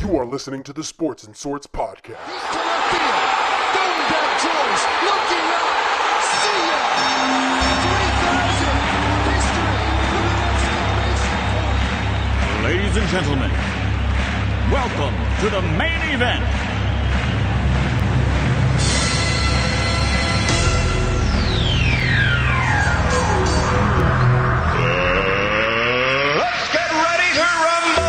You are listening to the Sports and Sorts podcast. Boone back choice, looking up, see ya! 3,000 history. Ladies and gentlemen, welcome to the main event. Let's get ready to rumble!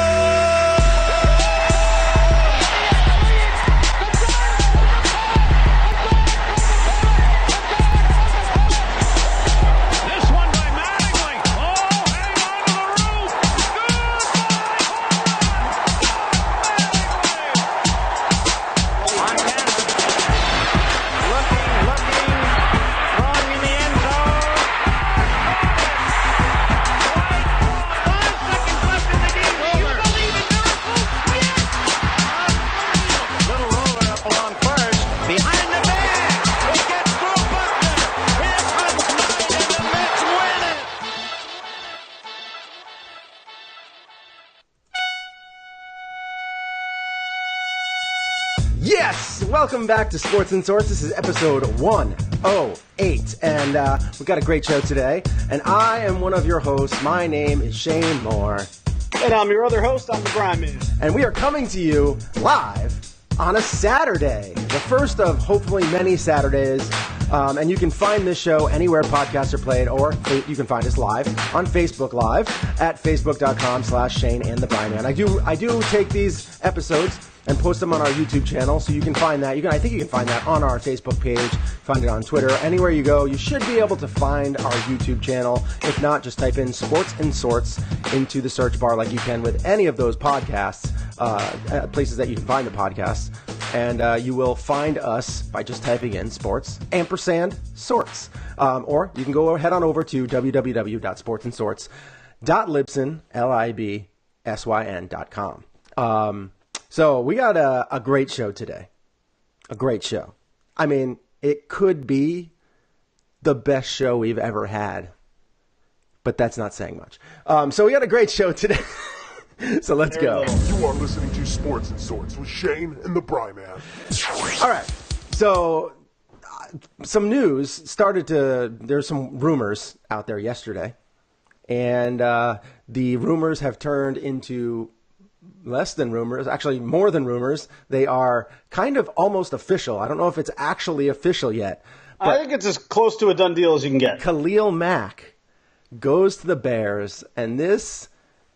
This one by Mattingly. Oh, hang on to the roof. Montana. Looking, throwing in the end zone. 5 seconds left in the game. Do you believe in miracles? Yes! Little roller up along first. Behind the bag. It gets through Buckner. Here comes Knight, and the Mets win it. Yes! Welcome back to Sports and Sorts. This is episode 108, and we've got a great show today. And I am one of your hosts. My name is Shane Moore, And I'm your other host, I'm TheBriman. and we are coming to you live on a Saturday, the first of hopefully many Saturdays. And you can find this show anywhere podcasts are played, or you can find us live on Facebook Live at facebook.com/ShaneandtheBriman. I do take these episodes and post them on our YouTube channel, so you can find that. I think you can find that on our Facebook page, find it on Twitter. Anywhere you go, you should be able to find our YouTube channel. If not, just type in Sports and Sorts into the search bar like you can with any of those podcasts, places that you can find the podcasts. And you will find us by just typing in Sports &Sorts. Or you can go head on over to www.sportsandsorts.libsyn.com. So we got a great show today. A great show. I mean, it could be the best show we've ever had. But that's not saying much. So we got a great show today. So let's go. You are listening to Sports and Sorts with Shane and the Briman. All right. So some news started to, there's some rumors out there yesterday. And the rumors have turned into less than rumors, actually more than rumors. They are kind of almost official. I don't know if it's actually official yet. I think it's as close to a done deal as you can get. Khalil Mack goes to the Bears, and this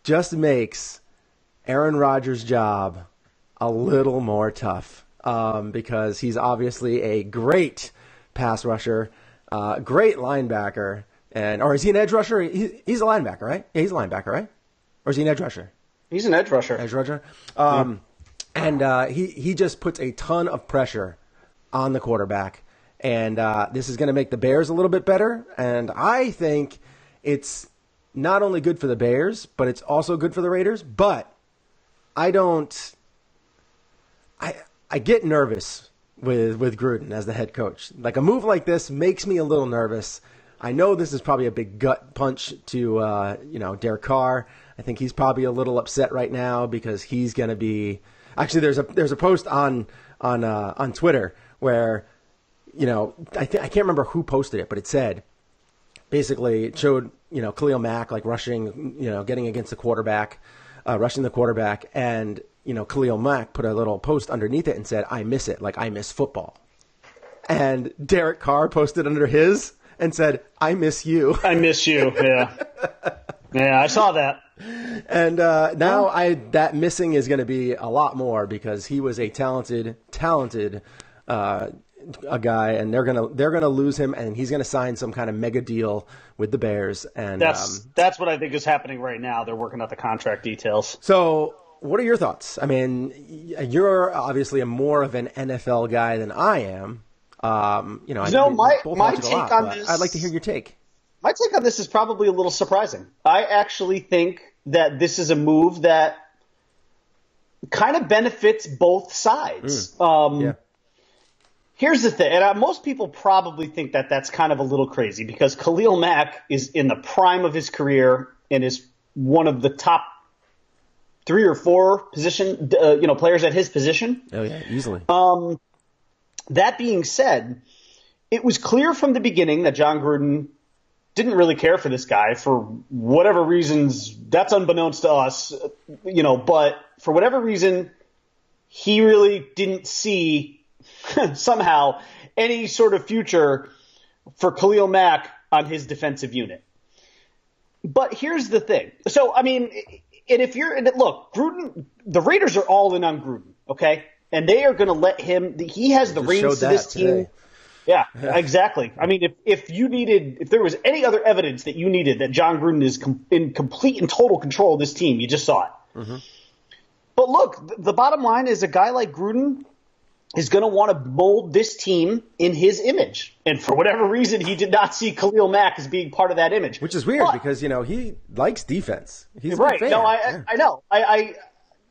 just makes Aaron Rodgers' job a little more tough because he's obviously a great pass rusher, great linebacker, or is he an edge rusher? He's a linebacker, right? Yeah, he's a linebacker, right? Or is he an edge rusher? He's an edge rusher. Edge rusher. And he just puts a ton of pressure on the quarterback. And this is going to make the Bears a little bit better. And I think it's not only good for the Bears, but it's also good for the Raiders. But I get nervous with Gruden as the head coach. Like, a move like this makes me a little nervous. I know this is probably a big gut punch to Derek Carr. I think he's probably a little upset right now because he's going to be. Actually, there's a post on Twitter where, I can't remember who posted it, but it said, basically it showed Khalil Mack like rushing, getting against the quarterback, rushing the quarterback, and Khalil Mack put a little post underneath it and said, "I miss it, like I miss football." And Derek Carr posted under his and said, "I miss you." I miss you, yeah. Yeah, I saw that. And now that missing is going to be a lot more because he was a talented a guy, and they're gonna lose him, and he's gonna sign some kind of mega deal with the Bears. And that's what I think is happening right now. They're working out the contract details. So, what are your thoughts? I mean, you're obviously more of an NFL guy than I am. My take on this. I'd like to hear your take. My take on this is probably a little surprising. I actually think that this is a move that kind of benefits both sides. Yeah. Here's the thing, and most people probably think that that's kind of a little crazy because Khalil Mack is in the prime of his career and is one of the top 3 or 4 players at his position. Oh yeah, easily. That being said, it was clear from the beginning that John Gruden didn't really care for this guy for whatever reasons. That's unbeknownst to us, but for whatever reason, he really didn't see somehow any sort of future for Khalil Mack on his defensive unit. But here's the thing. So, I mean, look, Gruden, the Raiders are all in on Gruden, okay? And they are going to let him, he has the reins to this team. Today. Yeah, exactly. I mean, if there was any other evidence that you needed that John Gruden is in complete and total control of this team, you just saw it. Mm-hmm. But look, the bottom line is a guy like Gruden is going to want to mold this team in his image. And for whatever reason, he did not see Khalil Mack as being part of that image. Which is weird because, he likes defense. He's right. a fan. No, I know.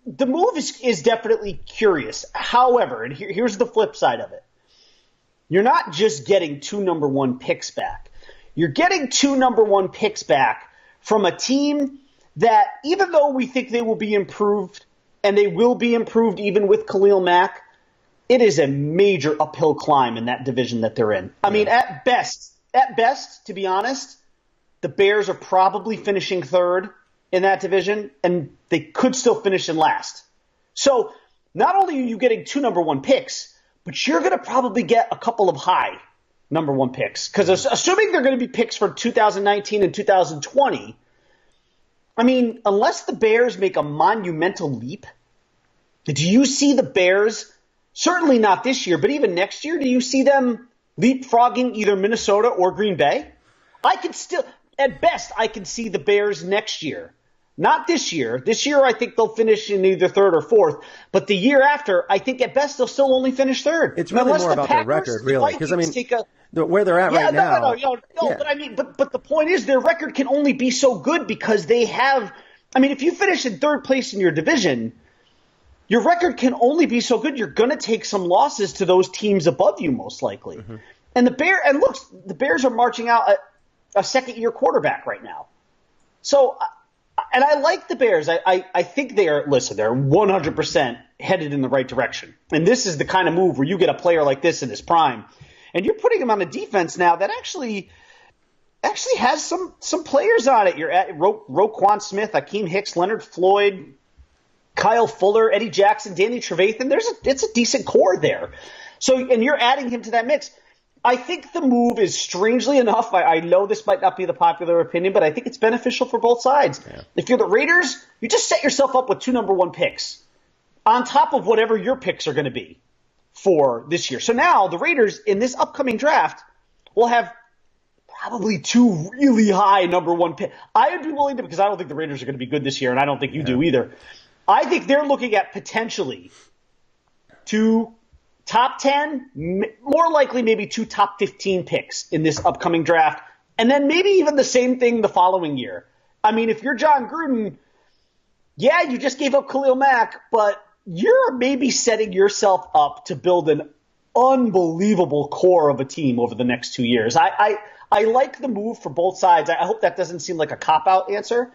The move is definitely curious. However, and here's the flip side of it. You're not just getting 2 number 1 picks back. You're getting 2 number 1 picks back from a team that, even though we think they will be improved, and they will be improved even with Khalil Mack, it is a major uphill climb in that division that they're in. I mean, at best, to be honest, the Bears are probably finishing 3rd in that division, and they could still finish in last. So not only are you getting 2 number 1 picks, but you're going to probably get a couple of high number 1 picks. Because assuming they're going to be picks for 2019 and 2020, I mean, unless the Bears make a monumental leap, do you see the Bears, certainly not this year, but even next year, do you see them leapfrogging either Minnesota or Green Bay? At best, I can see the Bears next year. Not this year. This year, I think they'll finish in either 3rd or 4th. But the year after, I think at best they'll still only finish 3rd. It's really more about their record, really. Because, I mean, where they're at right now. No, but I mean, but the point is their record can only be so good because they have – I mean, if you finish in 3rd place in your division, your record can only be so good. You're going to take some losses to those teams above you, most likely. Mm-hmm. And the Bears are marching out a second-year quarterback right now. So – and I like the Bears. I think they're 100% headed in the right direction. And this is the kind of move where you get a player like this in his prime. And you're putting him on a defense now that actually has some players on it. You're at Roquan Smith, Akeem Hicks, Leonard Floyd, Kyle Fuller, Eddie Jackson, Danny Trevathan. It's a decent core there. And you're adding him to that mix. I think the move is, strangely enough, I know this might not be the popular opinion, but I think it's beneficial for both sides. Yeah. If you're the Raiders, you just set yourself up with 2 number 1 picks on top of whatever your picks are going to be for this year. So now the Raiders in this upcoming draft will have probably 2 really high number 1 picks. I would be willing to, because I don't think the Raiders are going to be good this year, and I don't think you do either. I think they're looking at potentially 2 top 10, more likely maybe 2 top 15 picks in this upcoming draft, and then maybe even the same thing the following year. I mean, if you're John Gruden, you just gave up Khalil Mack, but you're maybe setting yourself up to build an unbelievable core of a team over the next 2 years. I like the move for both sides. I hope that doesn't seem like a cop-out answer,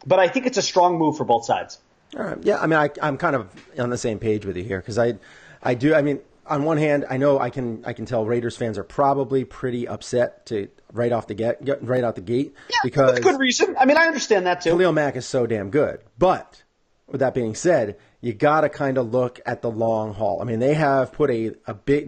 but I think it's a strong move for both sides. All right. Yeah, I mean, I'm kind of on the same page with you here because I do. I mean, on one hand, I know I can tell Raiders fans are probably pretty upset right out the gate. Yeah, because that's good reason. I mean, I understand that too. Khalil Mack is so damn good. But with that being said, you got to kind of look at the long haul. I mean, they have put they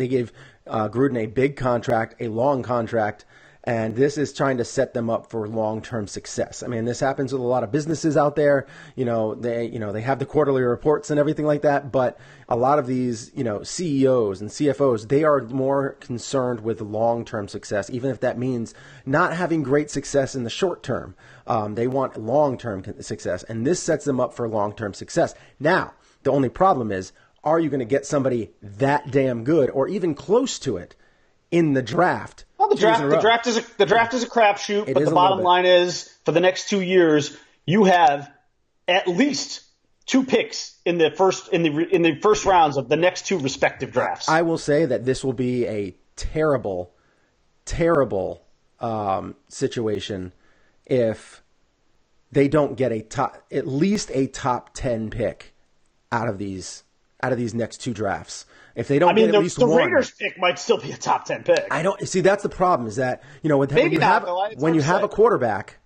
gave Gruden a big contract, a long contract, and this is trying to set them up for long-term success. I mean, this happens with a lot of businesses out there. They have the quarterly reports and everything like that, but a lot of these, CEOs and CFOs, they are more concerned with long-term success, even if that means not having great success in the short term. They want long-term success, and this sets them up for long-term success. Now, the only problem is, are you going to get somebody that damn good or even close to it in the draft? Well, the draft is a crapshoot, but the bottom line is, for the next 2 years, you have at least 2 picks in the first rounds of the next 2 respective drafts. I will say that this will be a terrible, terrible situation if they don't get at least a top 10 pick out of these next two drafts. If they don't get at least the one, Raiders pick might still be a top 10 pick. I don't see. That's the problem. Is that when you have a quarterback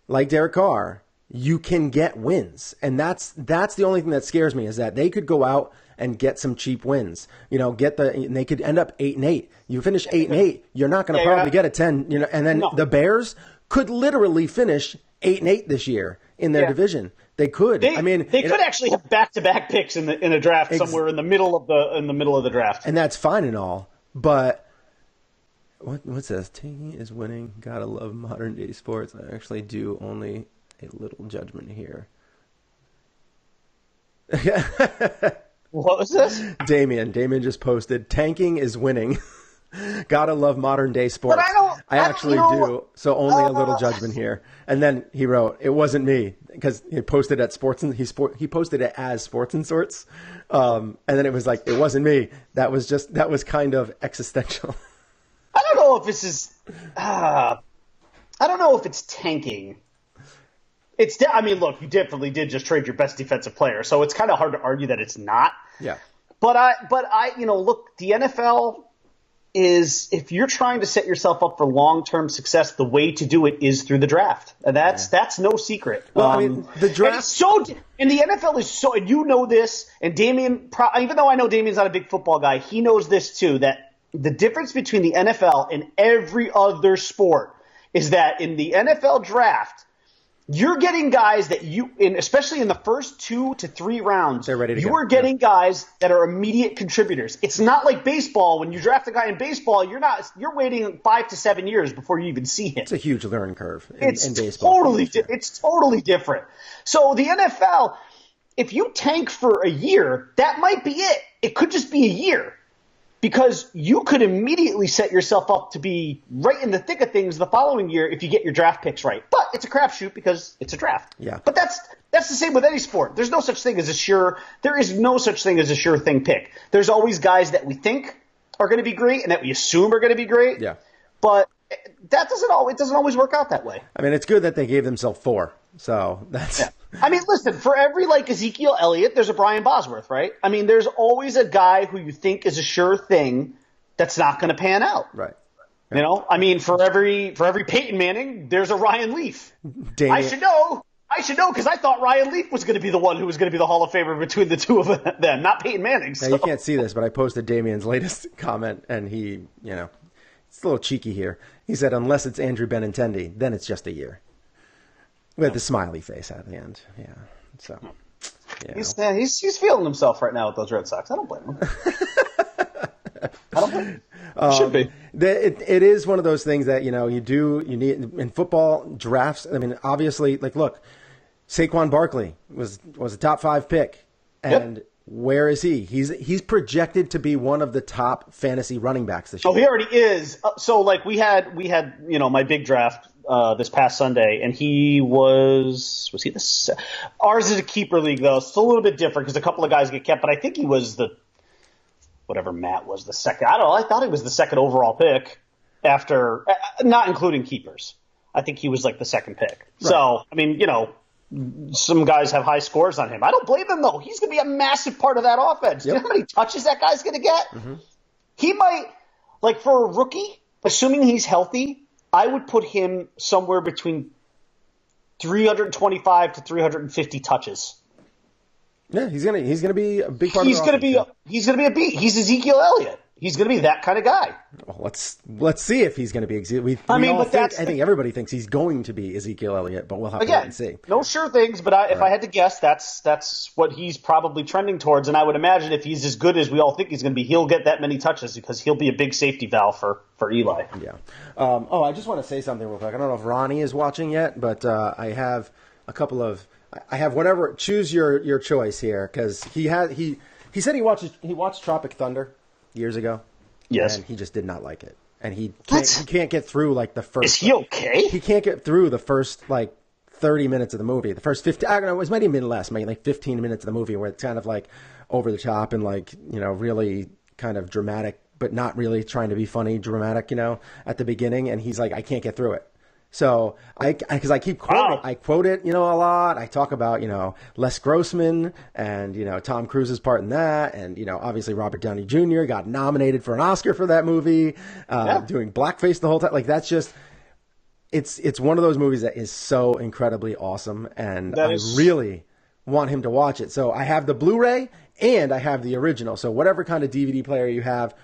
like Derek Carr, you can get wins, and that's the only thing that scares me is that they could go out and get some cheap wins. And they could end up 8-8. You finish 8-8, you're not going to probably get a 10. And then the Bears could literally finish 8-8 this year in their division. They could. They could actually have back-to-back picks in a draft somewhere in the middle of the draft, and that's fine and all. But what's this? Tanking is winning. Gotta love modern day sports. I actually do only a little judgment here. What was this? Damien just posted. Tanking is winning. Gotta love modern day sports. But I actually do. So only a little judgment here. And then he wrote, "It wasn't me," because he posted at Sports and he posted it as Sports and Sorts. And then it was like, "It wasn't me." That was kind of existential. I don't know if this is. I don't know if it's tanking. Look, you definitely did just trade your best defensive player, so it's kind of hard to argue that it's not. Yeah. But look, the NFL is, if you're trying to set yourself up for long-term success, the way to do it is through the draft. And that's no secret. Well, the draft. And the NFL is so, and you know this, and Damien, even though I know Damien's not a big football guy, he knows this too, that the difference between the NFL and every other sport is that in the NFL draft, you're getting guys that especially in the first 2 to 3 rounds, they're ready to you are getting guys that are immediate contributors. It's not like baseball. When you draft a guy in baseball, you're waiting 5 to 7 years before you even see him. It's a huge learning curve in baseball. It's totally different. So the NFL, if you tank for a year, that might be it. It could just be a year. Because you could immediately set yourself up to be right in the thick of things the following year if you get your draft picks right. But it's a crapshoot because it's a draft. Yeah. But that's the same with any sport. There is no such thing as a sure thing pick. There's always guys that we think are going to be great and that we assume are going to be great. Yeah. But it doesn't always work out that way. I mean, it's good that they gave themselves 4. So that's. Yeah. I mean, listen, for every Ezekiel Elliott, there's a Brian Bosworth, right? I mean, there's always a guy who you think is a sure thing that's not going to pan out. Right. I mean, for every Peyton Manning, there's a Ryan Leaf. I should know because I thought Ryan Leaf was going to be the one who was going to be the Hall of Famer between the two of them, not Peyton Manning. So. Now, you can't see this, but I posted Damien's latest comment, and he, it's a little cheeky here. He said, "Unless it's Andrew Benintendi, then it's just a year." With the smiley face at the end. Yeah. So he's feeling himself right now with those Red Sox. I don't blame him. Should be. It is one of those things that, you need in football drafts. I mean, obviously, look, Saquon Barkley was a top 5 pick. And where is he? He's projected to be one of the top fantasy running backs this year. Oh, he already is. So we had my big draft this past Sunday, and he was he the ours is a keeper league though. It's a little bit different because a couple of guys get kept, but I think he was whatever Matt was the second. I don't know. I thought he was the second overall pick after not including keepers. I think he was the second pick. Right. So I mean, some guys have high scores on him. I don't blame him though. He's going to be a massive part of that offense. Yep. Do you know how many touches that guy's going to get? Mm-hmm. He might for a rookie, assuming he's healthy. I would put him somewhere between 325 to 350 touches. Yeah, he's gonna be a big part. He's gonna be a beat. He's Ezekiel Elliott. He's going to be that kind of guy. Well, let's see if he's going to be I think everybody thinks he's going to be Ezekiel Elliott, but we'll have to wait and see. No sure things, but if I had to guess, that's what he's probably trending towards. And I would imagine if he's as good as we all think he's going to be, he'll get that many touches because he'll be a big safety valve for Eli. Yeah. I just want to say something real quick. I don't know if Ronnie is watching yet, but I have a couple of – I have whatever – choose your choice here because he said he watched Tropic Thunder years ago. Yes. And he just did not like it. And he can't get through the first. Is he okay? He can't get through the first 30 minutes of the movie. The first 50, I don't know, it might have been less, maybe 15 minutes of the movie where it's kind of over the top and really kind of dramatic, but not really trying to be funny, dramatic, at the beginning. And he's like, I can't get through it. So because I keep quoting, Wow. I quote it, a lot. I talk about, Les Grossman and, Tom Cruise's part in that. And, obviously Robert Downey Jr. got nominated for an Oscar for that movie, doing blackface the whole time. Like that's just, it's one of those movies that is so incredibly awesome. And I really want him to watch it. So I have the Blu-ray and I have the original. So whatever kind of DVD player you have,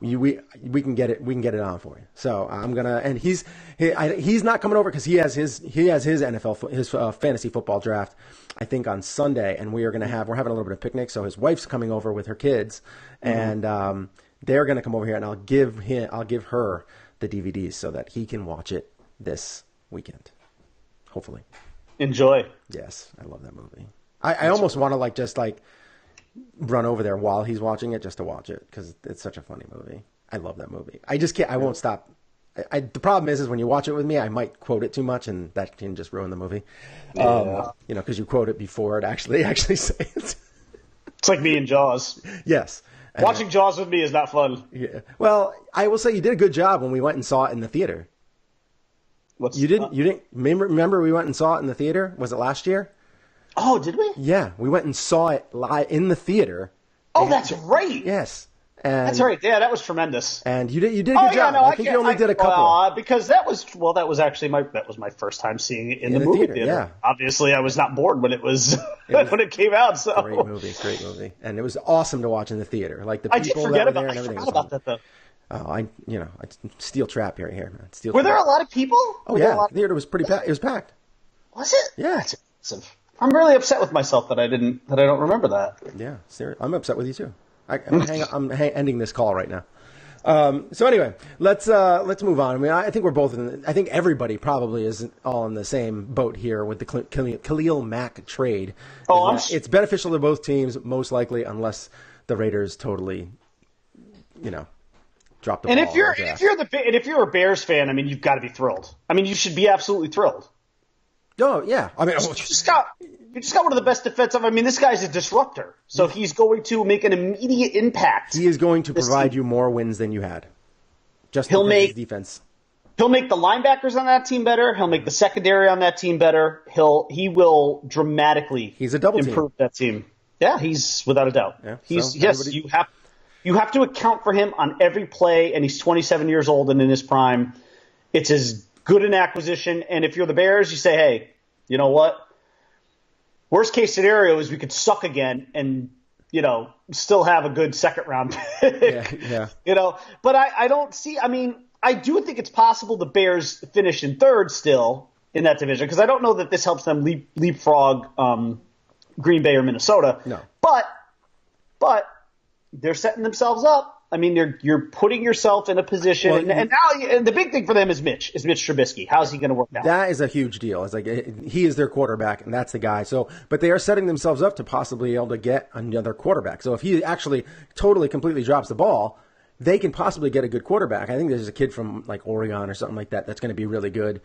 we can get it. We can get it on for you. So I'm gonna, and he's not coming over because he has his NFL fantasy football draft, I think on Sunday, and we're having a little bit of picnic. So his wife's coming over with her kids, and they're gonna come over here, and I'll give her the DVDs so that he can watch it this weekend, hopefully. Enjoy. Yes, I love that movie. I almost want to just run over there while he's watching it just to watch it because it's such a funny movie. I love that movie. I just can't. I won't stop. The problem is when you watch it with me, I might quote it too much, and that can just ruin the movie. Because you quote it before it actually say it. It's like me and Jaws. Yes. Watching Jaws with me is not fun. Yeah. Well, I will say you did a good job when we went and saw it in the theater. You didn't remember we went and saw it in the theater? Was it last year? Oh, did we? Yeah, we went and saw it live in the theater. Oh, that's right. Yes. That's right. Yeah, that was tremendous. And you did a good job. Yeah, no, I think you only did a couple. Because that was my first time seeing it in the movie theater. Yeah. Obviously, I was not bored when it when it came out. So great movie, and it was awesome to watch in the theater. Like the I did people forget that were about. there and I everything. forgot about that though. Oh, steel trap right here, man. Steel Were trap. there a lot of people? Oh yeah, the theater was pretty packed. It was packed. Was it? Yeah. That's impressive. I'm really upset with myself that I don't remember that. Yeah, seriously. I'm upset with you too. I'm ending this call right now. So anyway, let's move on. I mean, I think we're both I think everybody probably is all in the same boat here with the Khalil Mack trade. It's beneficial to both teams, most likely, unless the Raiders totally, drop the ball. And if you're a Bears fan, I mean, you've got to be thrilled. I mean, you should be absolutely thrilled. Oh yeah, I mean, you just got one of the best defensive. I mean, this guy's a disruptor, so he's going to make an immediate impact. He is going to provide you more wins than you had. He'll make defense. He'll make the linebackers on that team better. He'll make the secondary on that team better. He will dramatically. He's a double improve that team. Yeah, he's without a doubt. Yeah, You have to account for him on every play, and he's 27 years old and in his prime. It's as good an acquisition, and if you're the Bears, you say, hey, you know what? Worst case scenario is we could suck again and, still have a good second round pick. Yeah. But I don't see – I mean, I do think it's possible the Bears finish in third still in that division because I don't know that this helps them leapfrog Green Bay or Minnesota. No. But they're setting themselves up. I mean, you're putting yourself in a position, and now the big thing for them is Mitch Trubisky. How's he going to work out? That is a huge deal. It's like he is their quarterback, and that's the guy. So, but they are setting themselves up to possibly be able to get another quarterback. So, if he actually totally, completely drops the ball, they can possibly get a good quarterback. I think there's a kid from like Oregon or something like that that's going to be really good.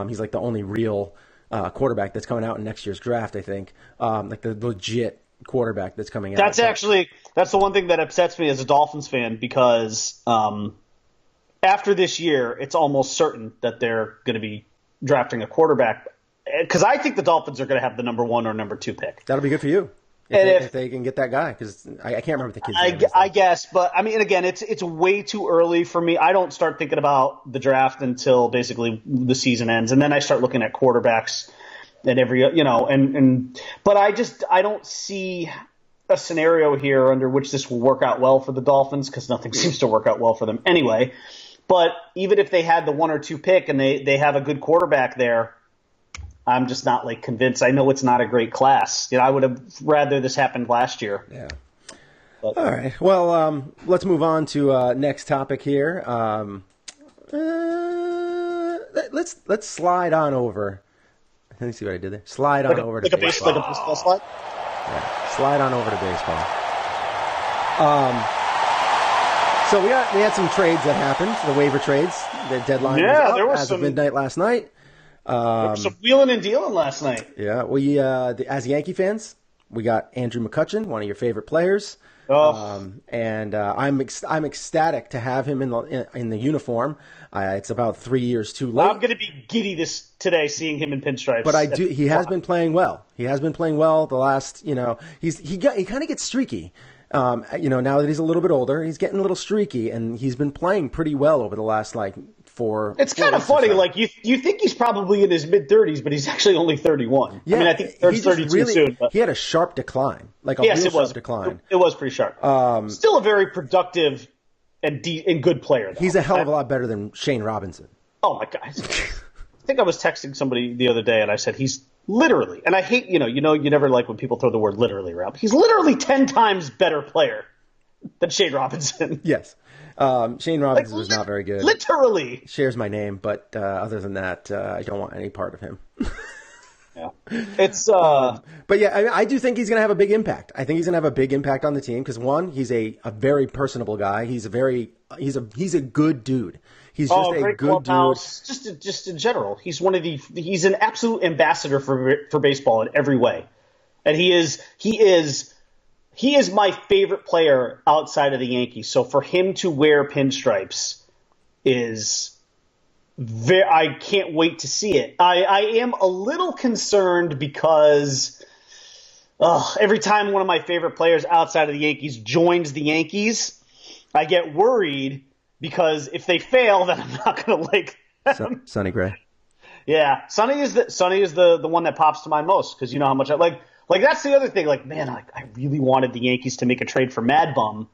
He's like the only real quarterback that's coming out in next year's draft. I think like the legit quarterback that's coming out. That's the one thing that upsets me as a Dolphins fan because after this year, it's almost certain that they're going to be drafting a quarterback because I think the Dolphins are going to have the number 1 or number 2 pick. That'll be good for you if they can get that guy because I can't remember the kid's name. I guess, but I mean, again, it's way too early for me. I don't start thinking about the draft until basically the season ends, and then I start looking at quarterbacks. And but I don't see a scenario here under which this will work out well for the Dolphins because nothing seems to work out well for them anyway. But even if they had the 1 or 2 pick and they have a good quarterback there, I'm just not like convinced. I know it's not a great class. I would have rather this happened last year. Yeah. But, all right. Well, let's move on to next topic here. Let's slide on over. Let me see what I did there. Slide on over to baseball. Like a baseball slide? Yeah. Slide on over to baseball. So we had some trades that happened, the waiver trades. The deadline was up there was as some, of midnight last night. There was some wheeling and dealing last night. Yeah, we as Yankee fans, we got Andrew McCutchen, one of your favorite players. And I'm ecstatic to have him in the uniform. It's about 3 years too late. I'm going to be giddy today seeing him in pinstripes. But he has been playing well. He has been playing well the last, he kind of gets streaky. Now that he's a little bit older, he's getting a little streaky, and he's been playing pretty well over the last four. It's kind of funny. So. You think he's probably in his mid-30s, but he's actually only 31. Yeah, I mean, I think he's 32 soon. But... He had a sharp decline, sharp decline. It was pretty sharp. Still a very productive and good player, though. He's a hell of a lot better than Shane Robinson. Oh, my God. I think I was texting somebody the other day, and I said he's literally, and I hate, you never like when people throw the word literally around. He's literally 10 times better player than Shane Robinson. Yes. Shane Robinson was not very good. Literally. Shares my name, but other than that, I don't want any part of him. Yeah. It's but yeah, I do think he's going to have a big impact. I think he's going to have a big impact on the team because one, he's a very personable guy. He's a good dude. He's just a good dude. Just in general, he's an absolute ambassador for baseball in every way, and he is my favorite player outside of the Yankees. So for him to wear pinstripes is I can't wait to see it. I am a little concerned because every time one of my favorite players outside of the Yankees joins the Yankees, I get worried because if they fail, then I'm not going to like them. Sonny Gray. Yeah, Sonny is the one that pops to mind most because you know how much I like. Like, that's the other thing. Like, man, I really wanted the Yankees to make a trade for Mad Bum.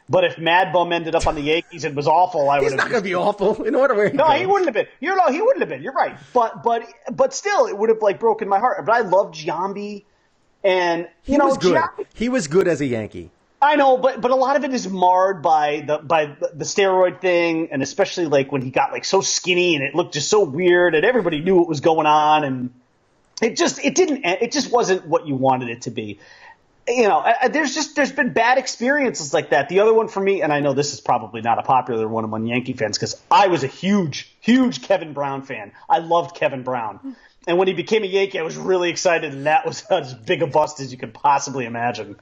But if Mad Bum ended up on the Yankees and was awful, I would have... He's not going to be awful. In order where he No, he wouldn't have been. He wouldn't have been. You're right. But still, it would have, broken my heart. But I love Giambi. And, he was good. He was good as a Yankee. I know, but a lot of it is marred by the steroid thing, and especially, when he got, so skinny and it looked just so weird and everybody knew what was going on, and... It just wasn't what you wanted it to be. There's been bad experiences like that. The other one for me, and I know this is probably not a popular one among Yankee fans because I was a huge, huge Kevin Brown fan. I loved Kevin Brown. And when he became a Yankee, I was really excited, and that was as big a bust as you could possibly imagine.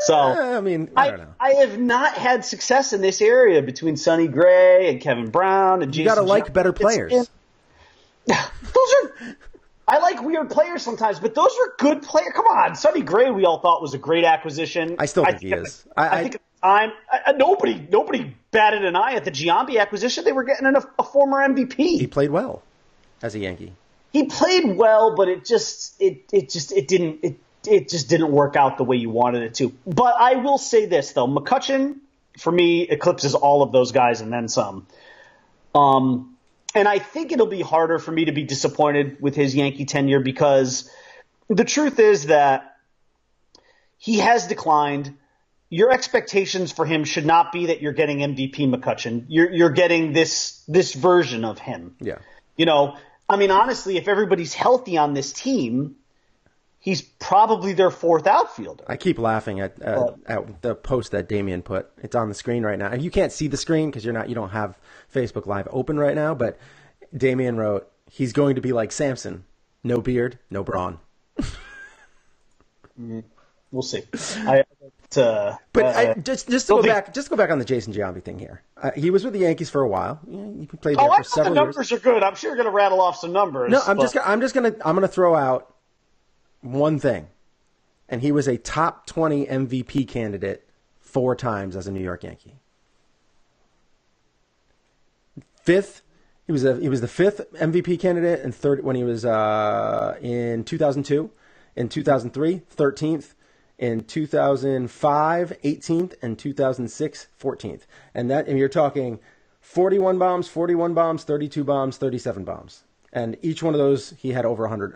So, I don't know. I have not had success in this area between Sonny Gray and Kevin Brown and Jason. You got to like better players. I like weird players sometimes, but those were good players. Come on, Sonny Gray we all thought was a great acquisition. I still think he is. I think at the time, nobody batted an eye at the Giambi acquisition. They were getting a former MVP. He played well as a Yankee. He played well, but it just didn't work out the way you wanted it to. But I will say this though, McCutchen for me eclipses all of those guys and then some. And I think it'll be harder for me to be disappointed with his Yankee tenure because the truth is that he has declined. Your expectations for him should not be that you're getting MVP McCutchen. You're getting this version of him. Yeah. Honestly, if everybody's healthy on this team, he's probably their fourth outfielder. I keep laughing at the post that Damien put. It's on the screen right now. And you can't see the screen because you don't have Facebook Live open right now, but Damien wrote, he's going to be like Samson. No beard, no brawn. We'll see. Just go back on the Jason Giambi thing here. He was with the Yankees for a while. He played there for several years. The numbers are good. I'm sure you're going to rattle off some numbers. No, I'm going to throw out one thing. And he was a top 20 MVP candidate 4 times as a New York Yankee. He was the 5th MVP candidate and third when he was in 2002, in 2003, 13th, in 2005, 18th, and 2006, 14th. And you're talking 41 bombs, 32 bombs, 37 bombs. And each one of those he had over 100.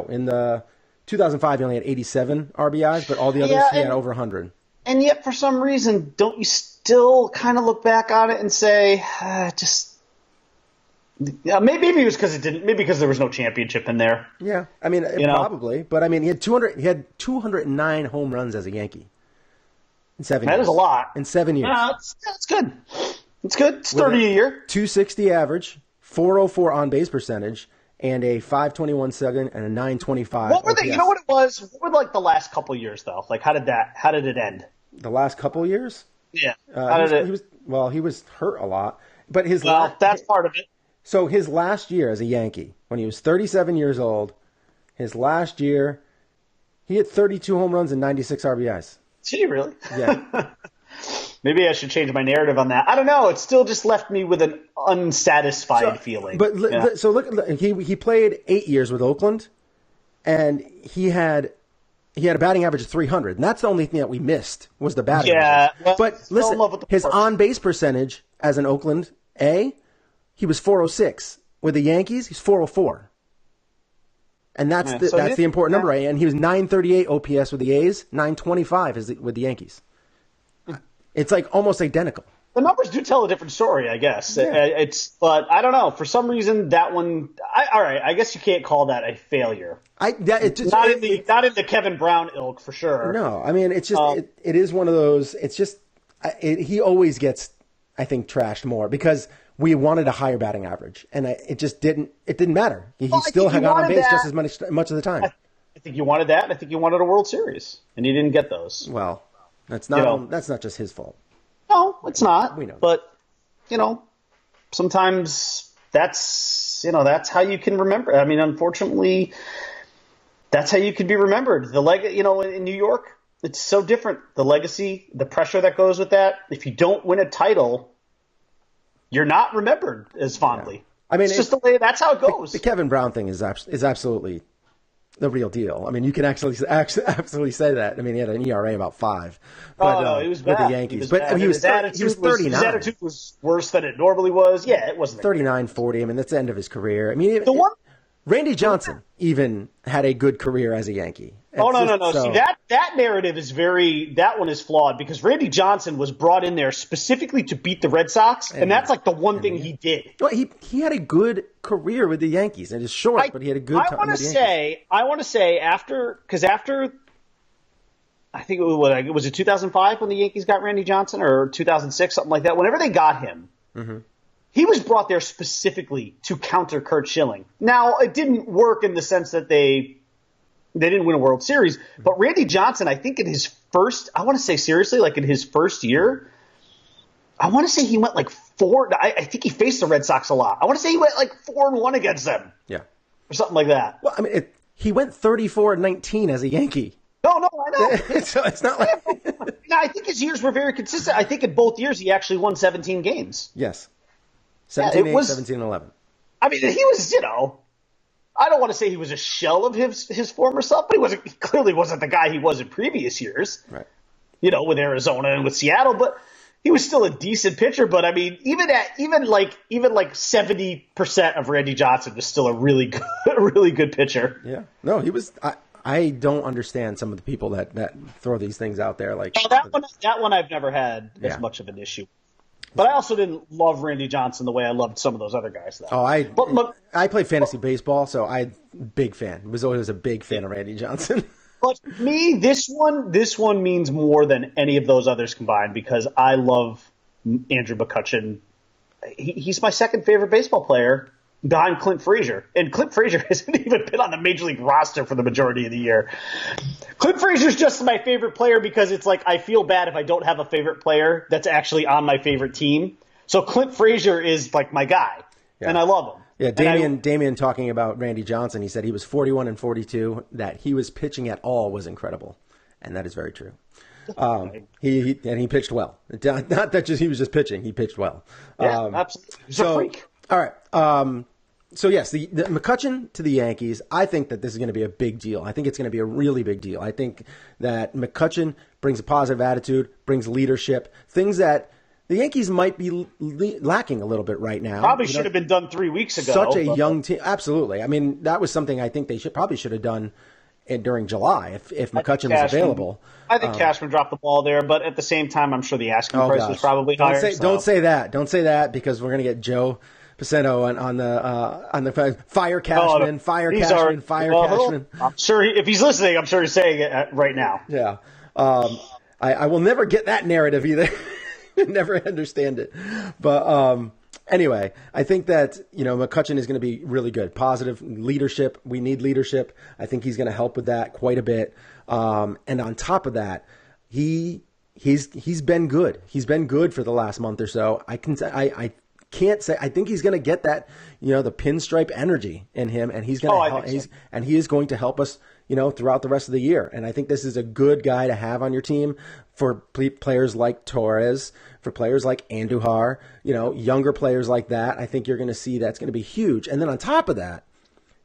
In the 2005 he only had 87 RBIs, but all the others he had over 100. And yet for some reason, don't you still kind of look back on it and say, maybe it was because there was no championship in there. Yeah, probably, but he had 209 home runs as a Yankee in 7 years. That is a lot in 7 years. That's good. It's good. It's 30 a year. 260 average, 404 on base percentage, and a 521 slugging and a 925. What were they? OPS. You know what it was? What were like the last couple years though? Like how did it end? The last couple years? Yeah. He was hurt a lot, but that's part of it. So his last year as a Yankee, when he was 37 years old, his last year, he hit 32 home runs and 96 RBIs. Did he really? Yeah. Maybe I should change my narrative on that. I don't know. It still just left me with an unsatisfied feeling. But look, he played 8 years with Oakland, and he had a batting average of 300, and that's the only thing that we missed was the batting average. Well, but listen, his park. on-base percentage as an Oakland he was 406. With the Yankees, he's 404. And that's the important number, right? And he was 938 OPS with the A's, 925 with the Yankees. It's like almost identical. The numbers do tell a different story, I guess. Yeah. But I don't know. For some reason, that one. All right, I guess you can't call that a failure. Not in the Kevin Brown ilk for sure. No, I mean it's just it is one of those. It's just he always gets, I think, trashed more because we wanted a higher batting average, and it just didn't. It didn't matter. He still got on base just as much of the time. I think you wanted that, and I think you wanted a World Series, and you didn't get those. Well. That's not just his fault. No, it's not. We know. But, sometimes that's how you can remember. I mean, unfortunately, that's how you can be remembered. In New York, it's so different. The legacy, the pressure that goes with that. If you don't win a title, you're not remembered as fondly. Yeah. I mean, it's just the way. That's how it goes. The Kevin Brown thing is absolutely the real deal. I mean, you can actually say that. I mean, he had an ERA about 5. But, he was with bad. the Yankees. He was 39. His attitude was worse than it normally was. Yeah, it wasn't 39, 40. I mean, that's the end of his career. I mean, Randy Johnson even had a good career as a Yankee. No. So, see, that narrative is that one is flawed because Randy Johnson was brought in there specifically to beat the Red Sox, and that's like the one thing he did. Well, he had a good career with the Yankees. It is short, but he had a good time with the Yankees. I want to say after I think it was 2005 when the Yankees got Randy Johnson or 2006, something like that. Whenever they got him, he was brought there specifically to counter Curt Schilling. Now, it didn't work in the sense that they didn't win a World Series, but Randy Johnson, I think in his first, I want to say seriously, like in his first year, I want to say he went like 4. I think he faced the Red Sox a lot. I want to say he went like 4-1 against them. Yeah. Or something like that. Well, I mean, he went 34-19 as a Yankee. No, I know. So it's not like. I think his years were very consistent. I think in both years he actually won 17 games. Yes. 17-8, 17-11. I mean, he was, I don't want to say he was a shell of his former self, but he clearly wasn't the guy he was in previous years. Right. With Arizona and with Seattle, but he was still a decent pitcher. But I mean, even like 70% of Randy Johnson was still a really good pitcher. Yeah. No, he was. I don't understand some of the people that throw these things out there. Like that one I've never had as much of an issue. But I also didn't love Randy Johnson the way I loved some of those other guys, though. Oh, I played fantasy baseball, so big fan. Was always a big fan of Randy Johnson. But for me, this one means more than any of those others combined because I love Andrew McCutchen. He's my second favorite baseball player behind Clint Frazier. And Clint Frazier hasn't even been on the Major League roster for the majority of the year. Clint Frazier's just my favorite player because it's like I feel bad if I don't have a favorite player that's actually on my favorite team. So Clint Frazier is like my guy, and I love him. Yeah, Damian talking about Randy Johnson, he said he was 41-42. That he was pitching at all was incredible, and that is very true. He pitched well. Not that he was just pitching; he pitched well. Yeah, absolutely. He's a freak. All right. So, yes, the McCutchen to the Yankees, I think that this is going to be a big deal. I think it's going to be a really big deal. I think that McCutchen brings a positive attitude, brings leadership, things that the Yankees might be lacking a little bit right now. Probably should have been done 3 weeks ago. Such a young team. Absolutely. I mean, that was something I think they probably should have done during July if McCutchen was available. I think Cashman dropped the ball there, but at the same time, I'm sure the asking price was probably higher. Don't say that. Don't say that because we're going to get Joe Pacino on the fire Cashman, Cashman. I'm sure if he's listening, I'm sure he's saying it right now. Yeah, I will never get that narrative either. Never understand it, but Anyway, I think that, McCutchen is going to be really good. Positive leadership. We need leadership. I think he's going to help with that quite a bit. And on top of that, he's been good. He's been good for the last month or so. I can't say. I think he's going to get that, the pinstripe energy in him, and he's going to help. And he is going to help us, throughout the rest of the year. And I think this is a good guy to have on your team for players like Torres, for players like Andujar, younger players like that. I think you're going to see that's going to be huge. And then on top of that,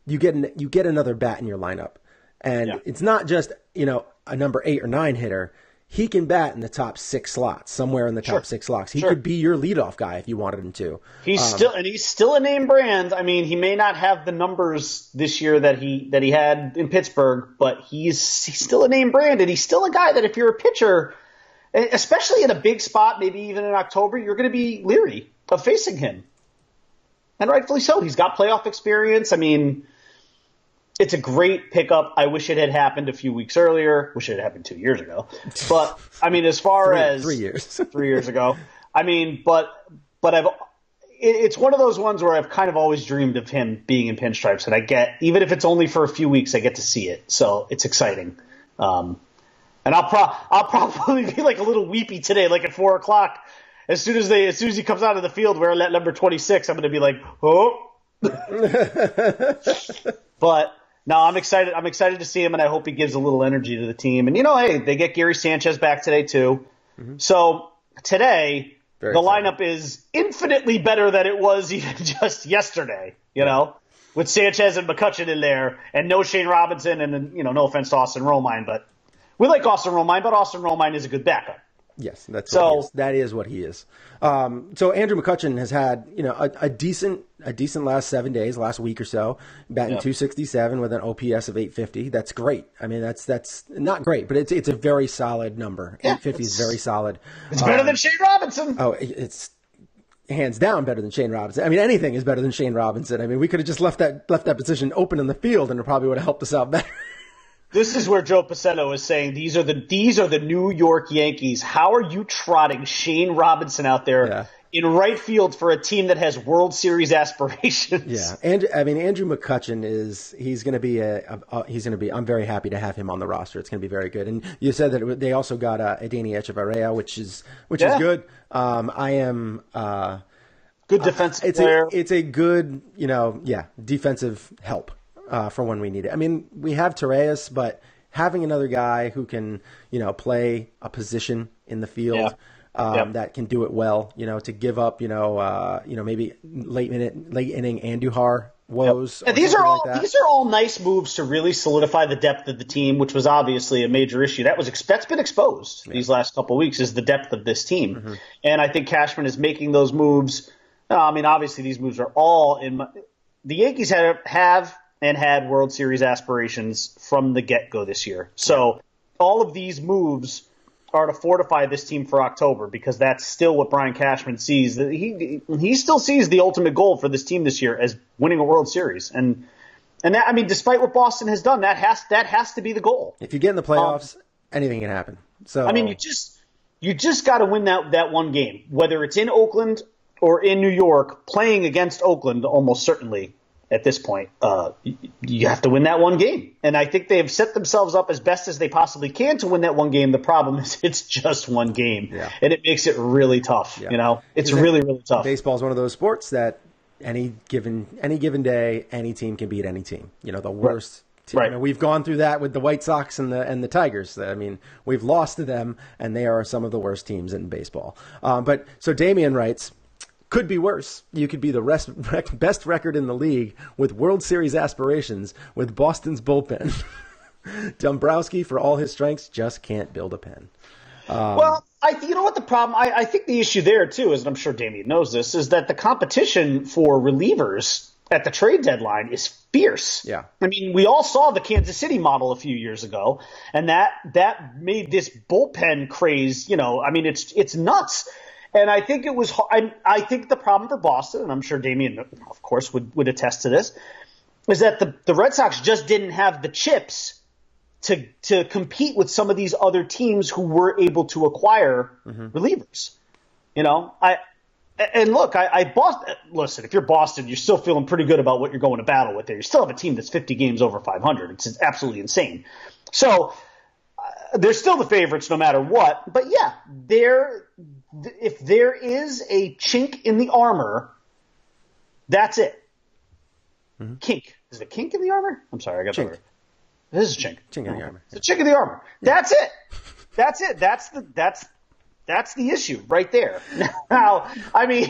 you get another bat in your lineup, and it's not just a number 8 or 9 hitter. He can bat in the top 6 slots, somewhere in the top 6 slots. He could be your leadoff guy if you wanted him to. He's still a name brand. I mean, he may not have the numbers this year that he had in Pittsburgh, but he's still a name brand, and he's still a guy that if you're a pitcher, especially in a big spot, maybe even in October, you're going to be leery of facing him, and rightfully so. He's got playoff experience. I mean, it's a great pickup. I wish it had happened a few weeks earlier. Wish it had happened 2 years ago. But I mean, as far as 3 years, 3 years ago, I mean, but it's one of those ones where I've kind of always dreamed of him being in pinstripes, and even if it's only for a few weeks, I get to see it. So it's exciting. And I'll probably be like a little weepy today, like at 4:00. As soon as he comes out of the field wearing that number 26, I'm going to be like, oh. But no, I'm excited. I'm excited to see him, and I hope he gives a little energy to the team. And, hey, they get Gary Sanchez back today too. Mm-hmm. So today, the lineup is infinitely better than it was even just yesterday, with Sanchez and McCutchen in there, and no Shane Robinson, and no offense to Austin Romine, but we like Austin Romine, but Austin Romine is a good backup. Yes, that is what he is. So Andrew McCutchen has had, a decent last 7 days, last week or so, batting 267 with an OPS of 850. That's great. I mean, that's not great, but it's a very solid number. 850 is very solid. It's better than Shane Robinson. Oh, it's hands down better than Shane Robinson. I mean, anything is better than Shane Robinson. I mean, we could have just left that position open in the field, and it probably would have helped us out better. This is where Joe Pacetto is saying these are the New York Yankees. How are you trotting Shane Robinson out there in right field for a team that has World Series aspirations? Yeah, and I mean Andrew McCutchen he's going to be. I'm very happy to have him on the roster. It's going to be very good. And you said that they also got Adeiny Echevarria, which is good. I am good defensive player. It's a good defensive help. For when we need it. I mean, we have Torres, but having another guy who can, play a position in the field that can do it well, to give up, maybe late inning Andujar woes. Yep. These are all nice moves to really solidify the depth of the team, which was obviously a major issue. That's been exposed these last couple of weeks, is the depth of this team. Mm-hmm. And I think Cashman is making those moves. I mean, obviously these moves are all the Yankees have and had World Series aspirations from the get-go this year. So all of these moves are to fortify this team for October, because that's still what Brian Cashman sees. He still sees the ultimate goal for this team this year as winning a World Series. And that, I mean, despite what Boston has done, that has to be the goal. If you get in the playoffs, anything can happen. So I mean, you just got to win that one game, whether it's in Oakland or in New York. Playing against Oakland, almost certainly at this point, you have to win that one game. And I think they have set themselves up as best as they possibly can to win that one game. The problem is it's just one game, and it makes it really tough. It's really, really tough. Baseball is one of those sports that any given day, any team can beat any team. The worst team. Right. We've gone through that with the White Sox and the Tigers. I mean, we've lost to them, and they are some of the worst teams in baseball. But so Damian writes, could be worse. You could be the best record in the league with World Series aspirations with Boston's bullpen. Dombrowski, for all his strengths, just can't build a pen. Well, you know what the problem? I think the issue there too is, and I'm sure Damian knows this, is that the competition for relievers at the trade deadline is fierce. Yeah. I mean, we all saw the Kansas City model a few years ago, and that made this bullpen craze. I mean, it's nuts. And I think I think the problem for Boston, and I'm sure Damian, of course, would attest to this, is that the Red Sox just didn't have the chips to compete with some of these other teams who were able to acquire relievers. And look, Boston. Listen, if you're Boston, you're still feeling pretty good about what you're going to battle with there. You still have a team that's 50 games over 500. It's absolutely insane. So they're still the favorites no matter what. But yeah, if there is a chink in the armor, that's it. Mm-hmm. Kink. Is it a kink in the armor? I'm sorry, I got the word. This is a chink. Chink in the armor. It's a chink in the armor. That's it. That's it. That's the issue right there. Now, I mean,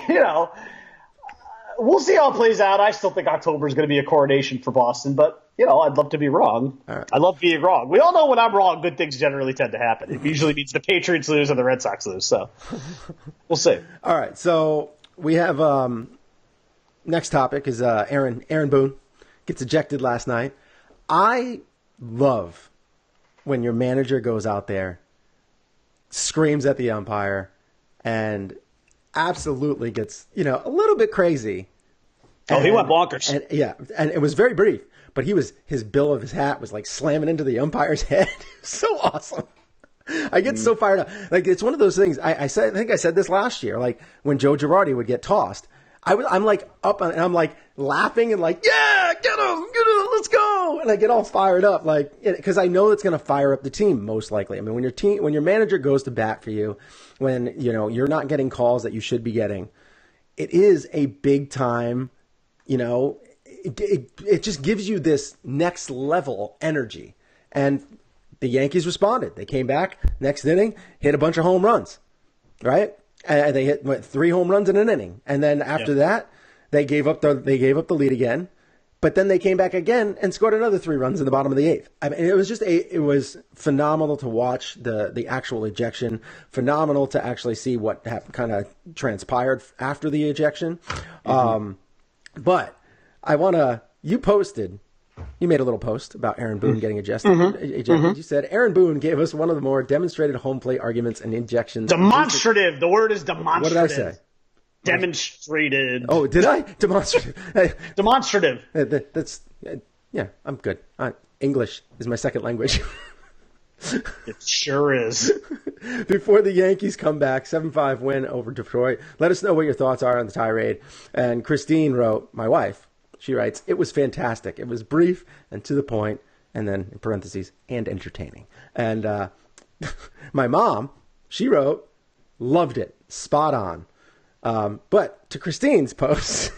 we'll see how it plays out. I still think October is going to be a coronation for Boston, but, I'd love to be wrong. Right. I love being wrong. We all know when I'm wrong, good things generally tend to happen. It usually means the Patriots lose and the Red Sox lose, so we'll see. All right, so we have next topic is Aaron Boone gets ejected last night. I love when your manager goes out there, screams at the umpire, and absolutely gets, a little bit crazy. Oh, he went bonkers. And it was very brief, but his bill of his hat was like slamming into the umpire's head. So awesome. I get so fired up. Like, it's one of those things. I think I said this last year, like when Joe Girardi would get tossed. I'm like up and I'm like laughing and like, yeah, get him, let's go. And I get all fired up, like, because I know it's going to fire up the team most likely. I mean, when your manager goes to bat for you, when, you're not getting calls that you should be getting, it is a big time, it just gives you this next level energy. And the Yankees responded. They came back next inning, hit a bunch of home runs, right? And they hit 3 home runs in an inning, and then after that, they gave up the lead again. But then they came back again and scored another 3 runs in the bottom of the 8th. I mean, it was phenomenal to watch the actual ejection. Phenomenal to actually see what kind of transpired after the ejection. Mm-hmm. But you made a little post about Aaron Boone getting ejected. Mm-hmm. You said, Aaron Boone gave us one of the more demonstrated home plate arguments and injections. Demonstrative. The word is demonstrative. What did I say? Demonstrated. Oh, did I? Demonstrative. Demonstrative. I'm good. English is my second language. It sure is. Before the Yankees come back, 7-5 win over Detroit. Let us know what your thoughts are on the tirade. And Christine wrote, my wife, she writes, it was fantastic. It was brief and to the point, and then in parentheses, and entertaining. And my mom, she wrote, loved it. Spot on. But to Christine's post,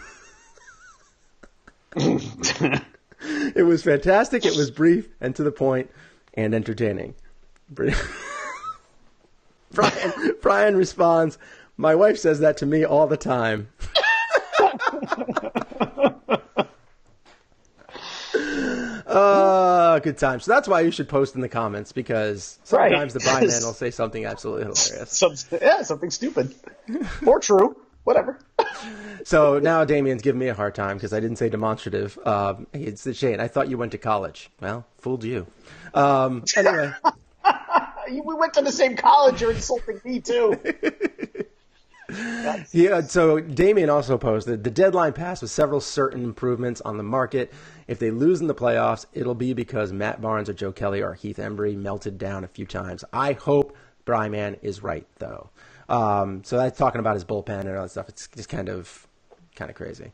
it was fantastic. It was brief and to the point and entertaining. Brian responds, my wife says that to me all the time. Good time. So that's why you should post in the comments, because sometimes the Brian man will say something absolutely hilarious. Something stupid. Or true. Whatever. So now Damien's giving me a hard time because I didn't say demonstrative. It's Shane. I thought you went to college. Well, fooled you. Anyway. We went to the same college. You're insulting me, too. Yeah, so Damien also posted, the deadline passed with several certain improvements on the market. If they lose in the playoffs, it'll be because Matt Barnes or Joe Kelly or Heath Embry melted down a few times. I hope Bryman is right, though. So that's talking about his bullpen and all that stuff. It's just kind of crazy.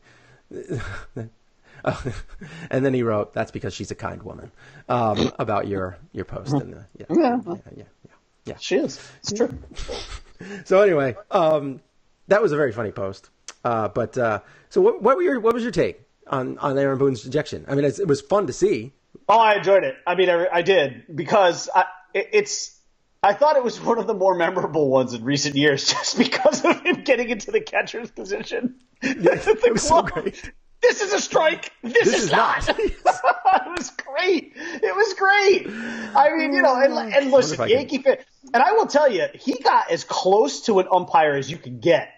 And then he wrote, that's because she's a kind woman, about your post. And yeah. She is. It's true. So anyway, that was a very funny post. So what was your take on Aaron Boone's ejection? I mean, it was fun to see. Oh, I enjoyed it. I mean, I did, because I thought it was one of the more memorable ones in recent years, just because of him getting into the catcher's position. It was so great. This is a strike. This is not. It was great. It was great. I mean, and listen, Yankee fan, and I will tell you, he got as close to an umpire as you could get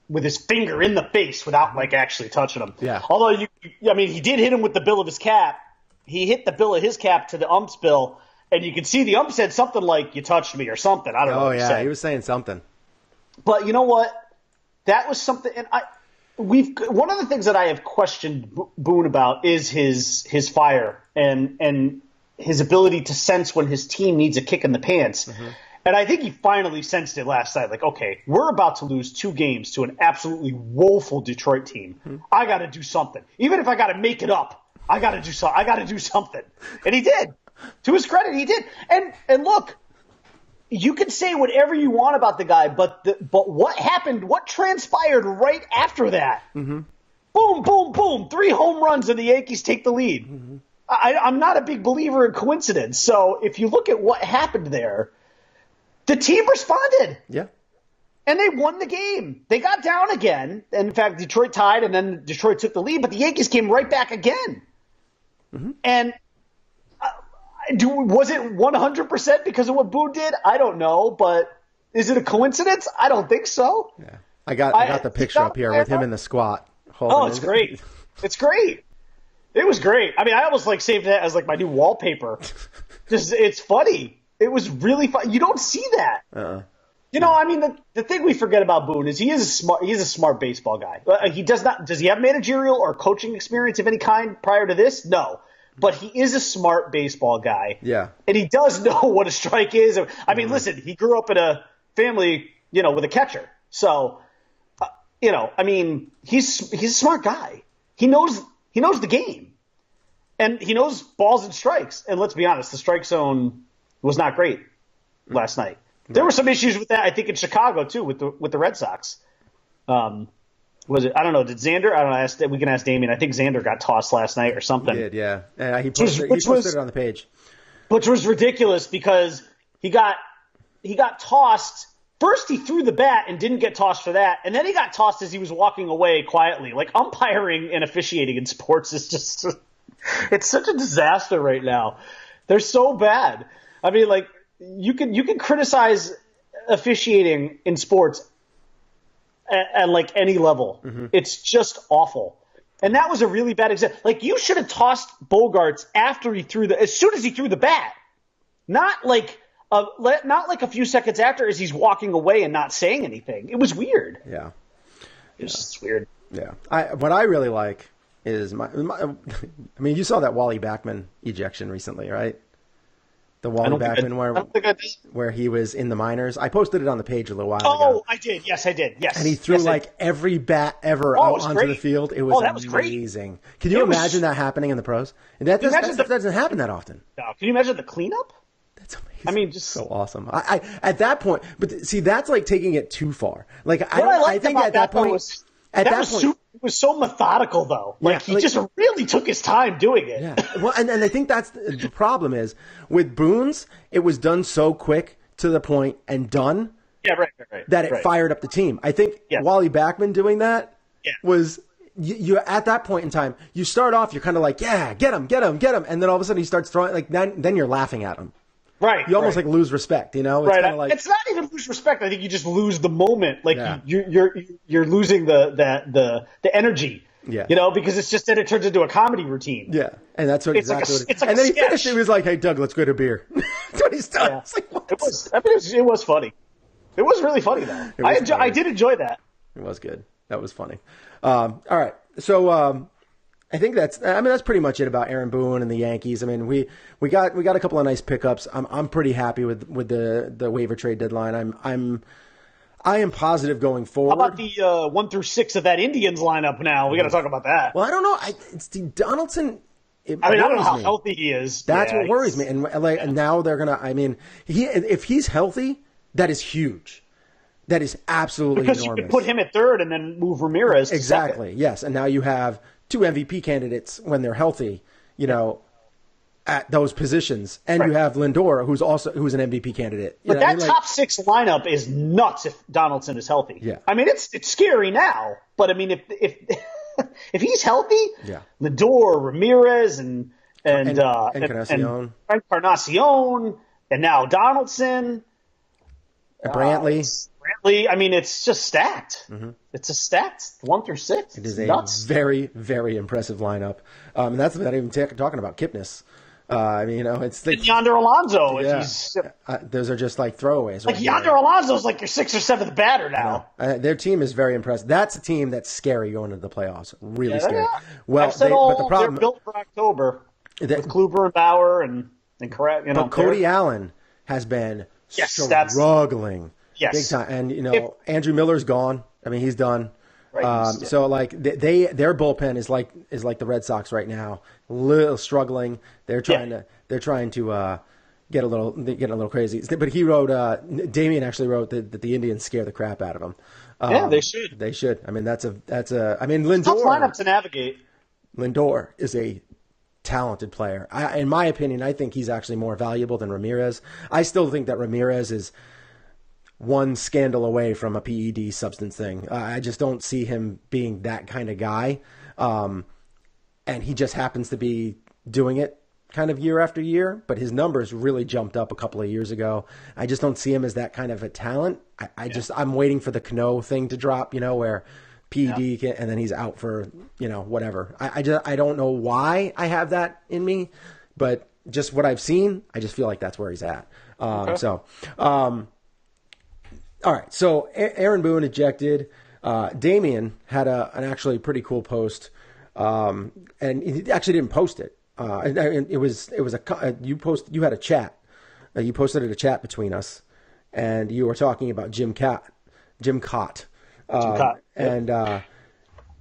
with his finger in the face without actually touching him. Yeah. Although he did hit him with the bill of his cap. He hit the bill of his cap to the ump's bill, and you could see the ump said something like, "You touched me" or something. I don't know. Oh what yeah, he was saying something. But you know what? That was something, and one of the things that I have questioned Boone about is his fire and his ability to sense when his team needs a kick in the pants. Mm-hmm. And I think he finally sensed it last night. Like, okay, we're about to lose 2 games to an absolutely woeful Detroit team. I got to do something. Even if I got to make it up, I got to do something. I got to do something. And he did. To his credit, he did. And look, you can say whatever you want about the guy, but what happened, what transpired right after that? Boom, boom, boom. 3 home runs and the Yankees take the lead. I'm not a big believer in coincidence. So if you look at what happened there, the team responded. Yeah. And they won the game. They got down again. And in fact, Detroit tied, and then Detroit took the lead, but the Yankees came right back again. And was it 100% because of what Boone did? I don't know, but is it a coincidence? I don't think so. Yeah. I got the picture up here with him in the squat. It's great. It's great. It was great. I mean, I almost saved that as my new wallpaper. Just it's funny. It was really fun. You don't see that. I mean, the thing we forget about Boone is he is a smart baseball guy. Does he have managerial or coaching experience of any kind prior to this? No. But he is a smart baseball guy. Yeah. And he does know what a strike is. I mean, listen, he grew up in a family, with a catcher. So, I mean, he's a smart guy. He knows the game. And he knows balls and strikes. And let's be honest, the strike zone was not great last night. There were some issues with that, I think, in Chicago too, with the Red Sox. Was it? I don't know. Did Xander? I don't know. We can ask Damien. I think Xander got tossed last night or something. He did, yeah. He posted it on the page, which was ridiculous because he got tossed. First, he threw the bat and didn't get tossed for that, and then he got tossed as he was walking away quietly. Like umpiring and officiating in sports is just it's such a disaster right now. They're so bad. I mean, you can criticize officiating in sports at any level. It's just awful. And that was a really bad example. You should have tossed Bogarts after as soon as he threw the bat. Not a few seconds after as he's walking away and not saying anything. It was weird. Yeah. It's just weird. Yeah. What I really like is I mean, you saw that Wally Backman ejection recently, right? The Wally Backman where he was in the minors. I posted it on the page a little while ago. Oh, I did. Yes, I did. Yes. And he threw every bat ever out onto the field. It was amazing. Great. Can you imagine that happening in the pros? And that doesn't happen that often. No. Can you imagine the cleanup? That's amazing. I mean, just so awesome. I at that point, but see, that's taking it too far. I think at that point it was so methodical, though. He just really took his time doing it. Yeah. Well, and I think that's the problem is with Boone's, it was done so quick to the point and done. Yeah, right. That it fired up the team. I think Wally Backman doing that was you at that point in time. You start off, you're kind of like, yeah, get him, and then all of a sudden he starts throwing then you're laughing at him. Right. You almost lose respect, It's right. It's not even lose respect. I think you just lose the moment. You're losing the energy. Yeah. Because it's just that it turns into a comedy routine. Yeah. And that's what it's exactly it's like and then he sketch. finished it. He was like, "Hey, Doug, let's go to beer." That's what he's done. Yeah. It was funny. It was really funny though. I did enjoy that. It was good. That was funny. All right. So I think that's pretty much it about Aaron Boone and the Yankees. I mean, we got a couple of nice pickups. I'm pretty happy with the waiver trade deadline. I am positive going forward. How about the 1 through 6 of that Indians lineup now? We got to talk about that. Well, I don't know. It's Donaldson. I don't know how healthy he is. That's what worries me. And now they're gonna. I mean, if he's healthy, that is huge. That is absolutely because enormous. You could put him at third and then move Ramirez. Exactly. Yes, and now you have 2 MVP candidates when they're healthy. At those positions, and you have Lindor, who's an MVP candidate. But that top 6 lineup is nuts if Donaldson is healthy. Yeah. I mean, it's scary now, but I mean, if if he's healthy, Lindor, Ramirez, and Encarnacion, Frank Encarnacion, and now Donaldson, Brantley. I mean, it's just stacked. Mm-hmm. It's a stacked 1 through 6. It is nuts. A very, very impressive lineup. And that's not even talking about Kipnis. I mean, it's like Yonder Alonso. Yeah. Those are just like throwaways. Like Yonder Alonso's like your 6th or 7th batter now. Their team is very impressive. That's a team that's scary going into the playoffs. Really scary. Yeah. Well, but the problem they're built for October with Kluber and Bauer and correct. But Cody Allen has been Yes, struggling. Yes. Big time. And, Andrew Miller's gone. I mean, he's done. Right, so like their bullpen is like the Red Sox right now, little struggling. They're trying to get a little crazy. But he wrote, Damian actually wrote that the Indians scare the crap out of him. They should. They should. I mean, Lindor. Tough lineup to navigate. Lindor is a talented player. In my opinion, I think he's actually more valuable than Ramirez. I still think that Ramirez is one scandal away from a PED substance thing. I just don't see him being that kind of guy. And he just happens to be doing it kind of year after year, but his numbers really jumped up a couple of years ago. I just don't see him as that kind of a talent. I'm waiting for the Cano thing to drop, where PED and then he's out for, whatever. I don't know why I have that in me, but just what I've seen, I just feel like that's where he's at. All right, so Aaron Boone ejected. Damian had an actually pretty cool post, and he actually didn't post it. You had a chat. You posted it a chat between us, and you were talking about Jim Kaat.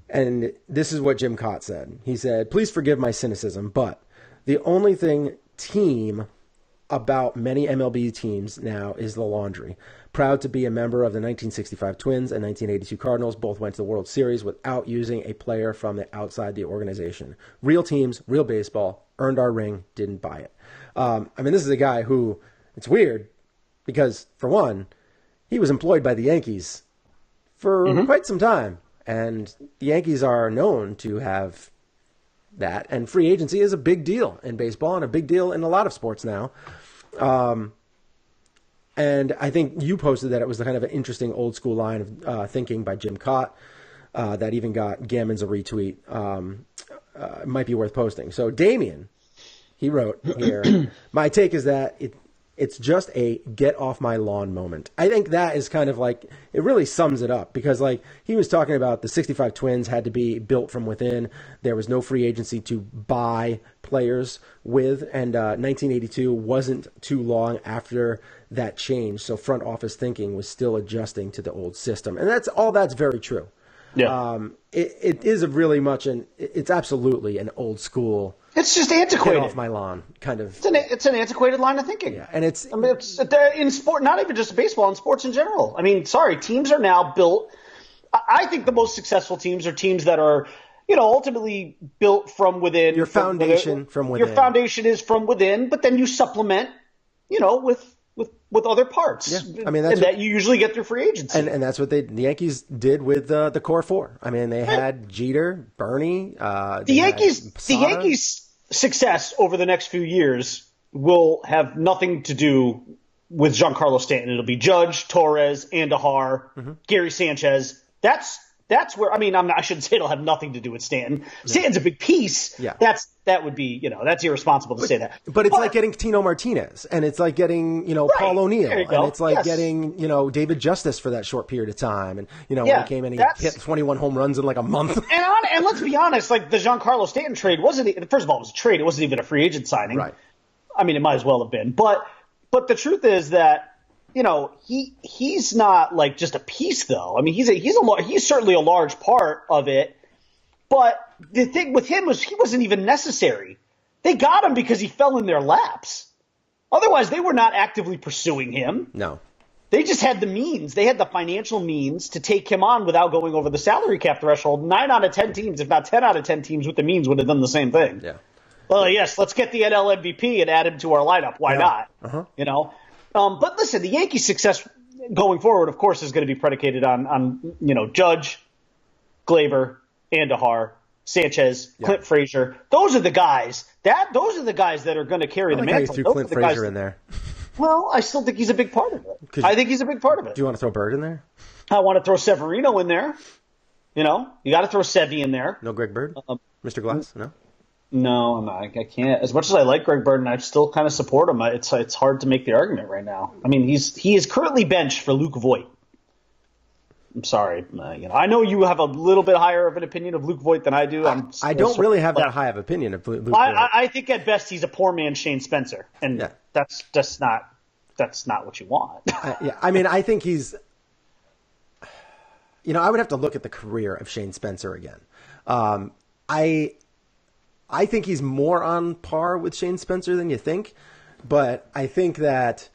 And this is what Jim Kaat said. He said, "Please forgive my cynicism, but the only thing team about many MLB teams now is the laundry. Proud to be a member of the 1965 Twins and 1982 Cardinals. Both went to the World Series without using a player from outside the organization. Real teams, real baseball, earned our ring, didn't buy it." This is a guy who, it's weird because, for one, he was employed by the Yankees for quite some time. And the Yankees are known to have that. And free agency is a big deal in baseball and a big deal in a lot of sports now. And I think you posted that it was the kind of an interesting old school line of thinking by Jim Kaat that even got Gammons a retweet. It might be worth posting. So Damian, he wrote here, "My take is that it's just a get off my lawn moment." I think that is kind of like, it really sums it up because he was talking about the 65 Twins had to be built from within. There was no free agency to buy players with, and 1982 wasn't too long after that change. So front office thinking was still adjusting to the old system. And that's very true. Yeah. It is it's absolutely an old school. It's just antiquated. Get off my lawn, kind of. It's an antiquated line of thinking. Yeah, and it's in sport, not even just baseball, in sports in general. Teams are now built. I think the most successful teams are teams that are, ultimately built from within. Your foundation from within. Your foundation is from within, but then you supplement, with other parts. Yeah, that you usually get through free agency. And that's what the Yankees did with the core four. They had Jeter, Bernie. The Yankees' success over the next few years will have nothing to do with Giancarlo Stanton. It'll be Judge, Torres, Andujar, Gary Sanchez. That's where, I shouldn't say it'll have nothing to do with Stanton. Stanton's a big piece. Yeah. That would be, that's irresponsible to say that. But it's like getting Tino Martinez, and it's like getting, Paul O'Neill, and it's like getting, David Justice for that short period of time. And, when he came in, he hit 21 home runs in like a month. And let's be honest, the Giancarlo Stanton trade first of all, it was a trade. It wasn't even a free agent signing. Right. It might as well have been. But the truth is that, he's not just a piece though. He's certainly a large part of it. But the thing with him was he wasn't even necessary. They got him because he fell in their laps. Otherwise, they were not actively pursuing him. No. They just had the means. They had the financial means to take him on without going over the salary cap threshold. 9 out of 10 teams, if not 10 out of 10 teams with the means would have done the same thing. Yeah. Well, yes, let's get the NL MVP and add him to our lineup. Why not? Uh-huh. But listen, the Yankees' success going forward, of course, is going to be predicated on Judge, Glaber, Andujar, Sanchez, Clint Frazier. Those are the guys. Those are the guys that are going to carry the mantle. You threw Clint Frazier in there. Well, I still think he's a big part of it. I think he's a big part of it. Do you want to throw Bird in there? I want to throw Severino in there. You got to throw Sevy in there. No Greg Bird? Mr. Glass? No? No, I can't. As much as I like Greg Bird and I still kind of support him, it's hard to make the argument right now. He is currently benched for Luke Voit. I'm sorry. I know you have a little bit higher of an opinion of Luke Voit than I do. I don't really have that high of opinion of Luke Voit. I think at best he's a poor man's Shane Spencer, and that's just not. that's not what you want. Yeah, I mean, I think he's. I would have to look at the career of Shane Spencer again. I think he's more on par with Shane Spencer than you think, but I think that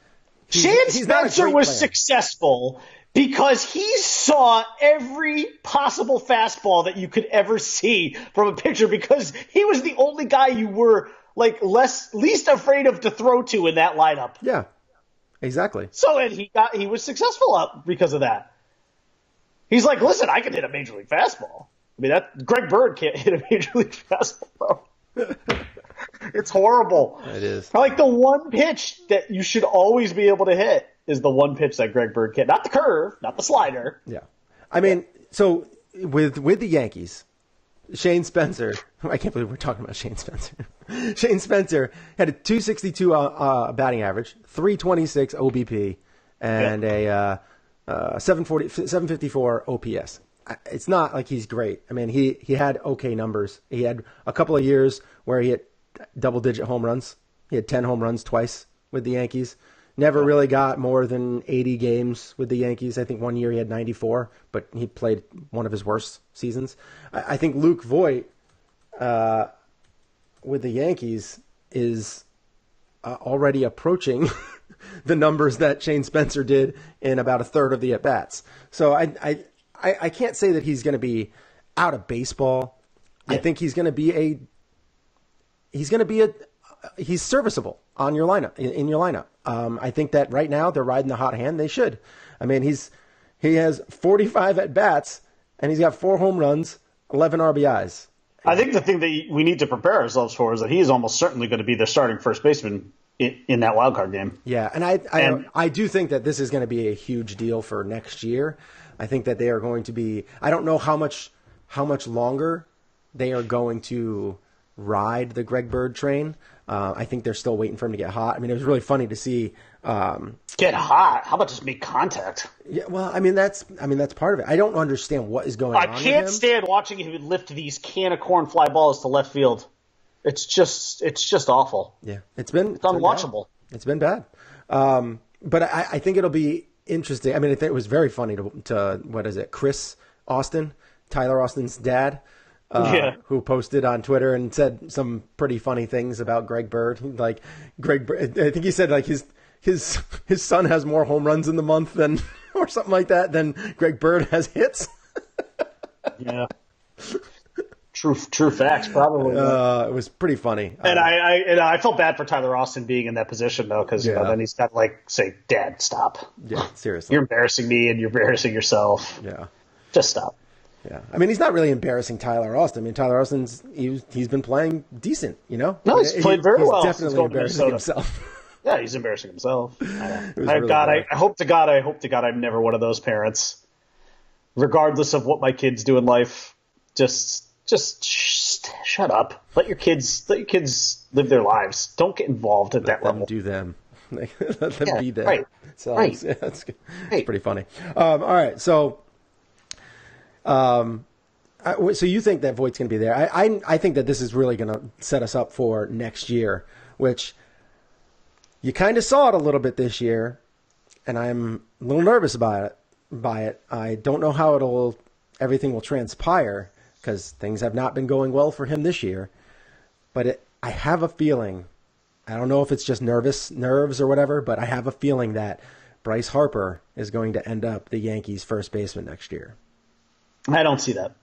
Shane Spencer was player. Successful because he saw every possible fastball that you could ever see from a pitcher, because he was the only guy you were least afraid of to throw to in that lineup. Yeah, exactly. So and he was successful because of that. He's like, listen, I can hit a major league fastball. I mean, Greg Bird can't hit a major league fastball, bro. It's horrible. It is. Like, the one pitch that you should always be able to hit is the one pitch that Greg Bird can't. Not the curve, not the slider. Yeah. I mean, so with the Yankees, Shane Spencer, I can't believe we're talking about Shane Spencer. Shane Spencer had a 262 batting average, 326 OBP, and a 754 OPS. It's not like he's great. I mean, he had okay numbers. He had a couple of years where he hit double-digit home runs. He had 10 home runs twice with the Yankees. Never really got more than 80 games with the Yankees. I think one year he had 94, but he played one of his worst seasons. I think Luke Voit with the Yankees is already approaching the numbers that Shane Spencer did in about a third of the at-bats. So I can't say that he's going to be out of baseball. Yeah. I think he's serviceable on your lineup, in your lineup. I think that right now they're riding the hot hand. They should. I mean, he has 45 at bats and he's got 4 home runs, 11 RBIs. I think the thing that we need to prepare ourselves for is that he is almost certainly going to be the starting first baseman in that wild card game. Yeah, and I do think that this is going to be a huge deal for next year. I think that they are going to be. I don't know how much longer they are going to ride the Greg Bird train. I think they're still waiting for him to get hot. I mean, it was really funny to see. Get hot? How about just make contact? Yeah, well, I mean that's part of it. I don't understand what is going on. I can't stand watching him lift these can of corn fly balls to left field. It's just awful. Yeah, it's unwatchable. It's been bad. But I think it'll be interesting. I mean, I think it was very funny to what is it? Chris Austin, Tyler Austin's dad. Who posted on Twitter and said some pretty funny things about Greg Bird. Like Greg Bird, I think he said like his son has more home runs in the month than or something like that than Greg Bird has hits. Yeah, true facts probably. It was pretty funny, and I felt bad for Tyler Austin being in that position though, because then he's got to say, "Dad, stop." Yeah, seriously, you're embarrassing me and you're embarrassing yourself. Yeah, just stop. Yeah, I mean, he's not really embarrassing Tyler Austin. I mean, Tyler Austin's he's been playing decent, No, he's played very well. He's definitely embarrassing himself. Yeah, he's embarrassing himself. I hope to God I'm never one of those parents. Regardless of what my kids do in life, just shut up. Let your kids live their lives. Don't get involved at that level. Let them do them. Let them be them. Right. So it's pretty funny. All right, so. So you think that Voigt's going to be there? I think that this is really going to set us up for next year, which you kind of saw it a little bit this year, and I'm a little nervous about it. I don't know how everything will transpire because things have not been going well for him this year. But I have a feeling, I don't know if it's just nerves or whatever, but I have a feeling that Bryce Harper is going to end up the Yankees' first baseman next year. I don't see that.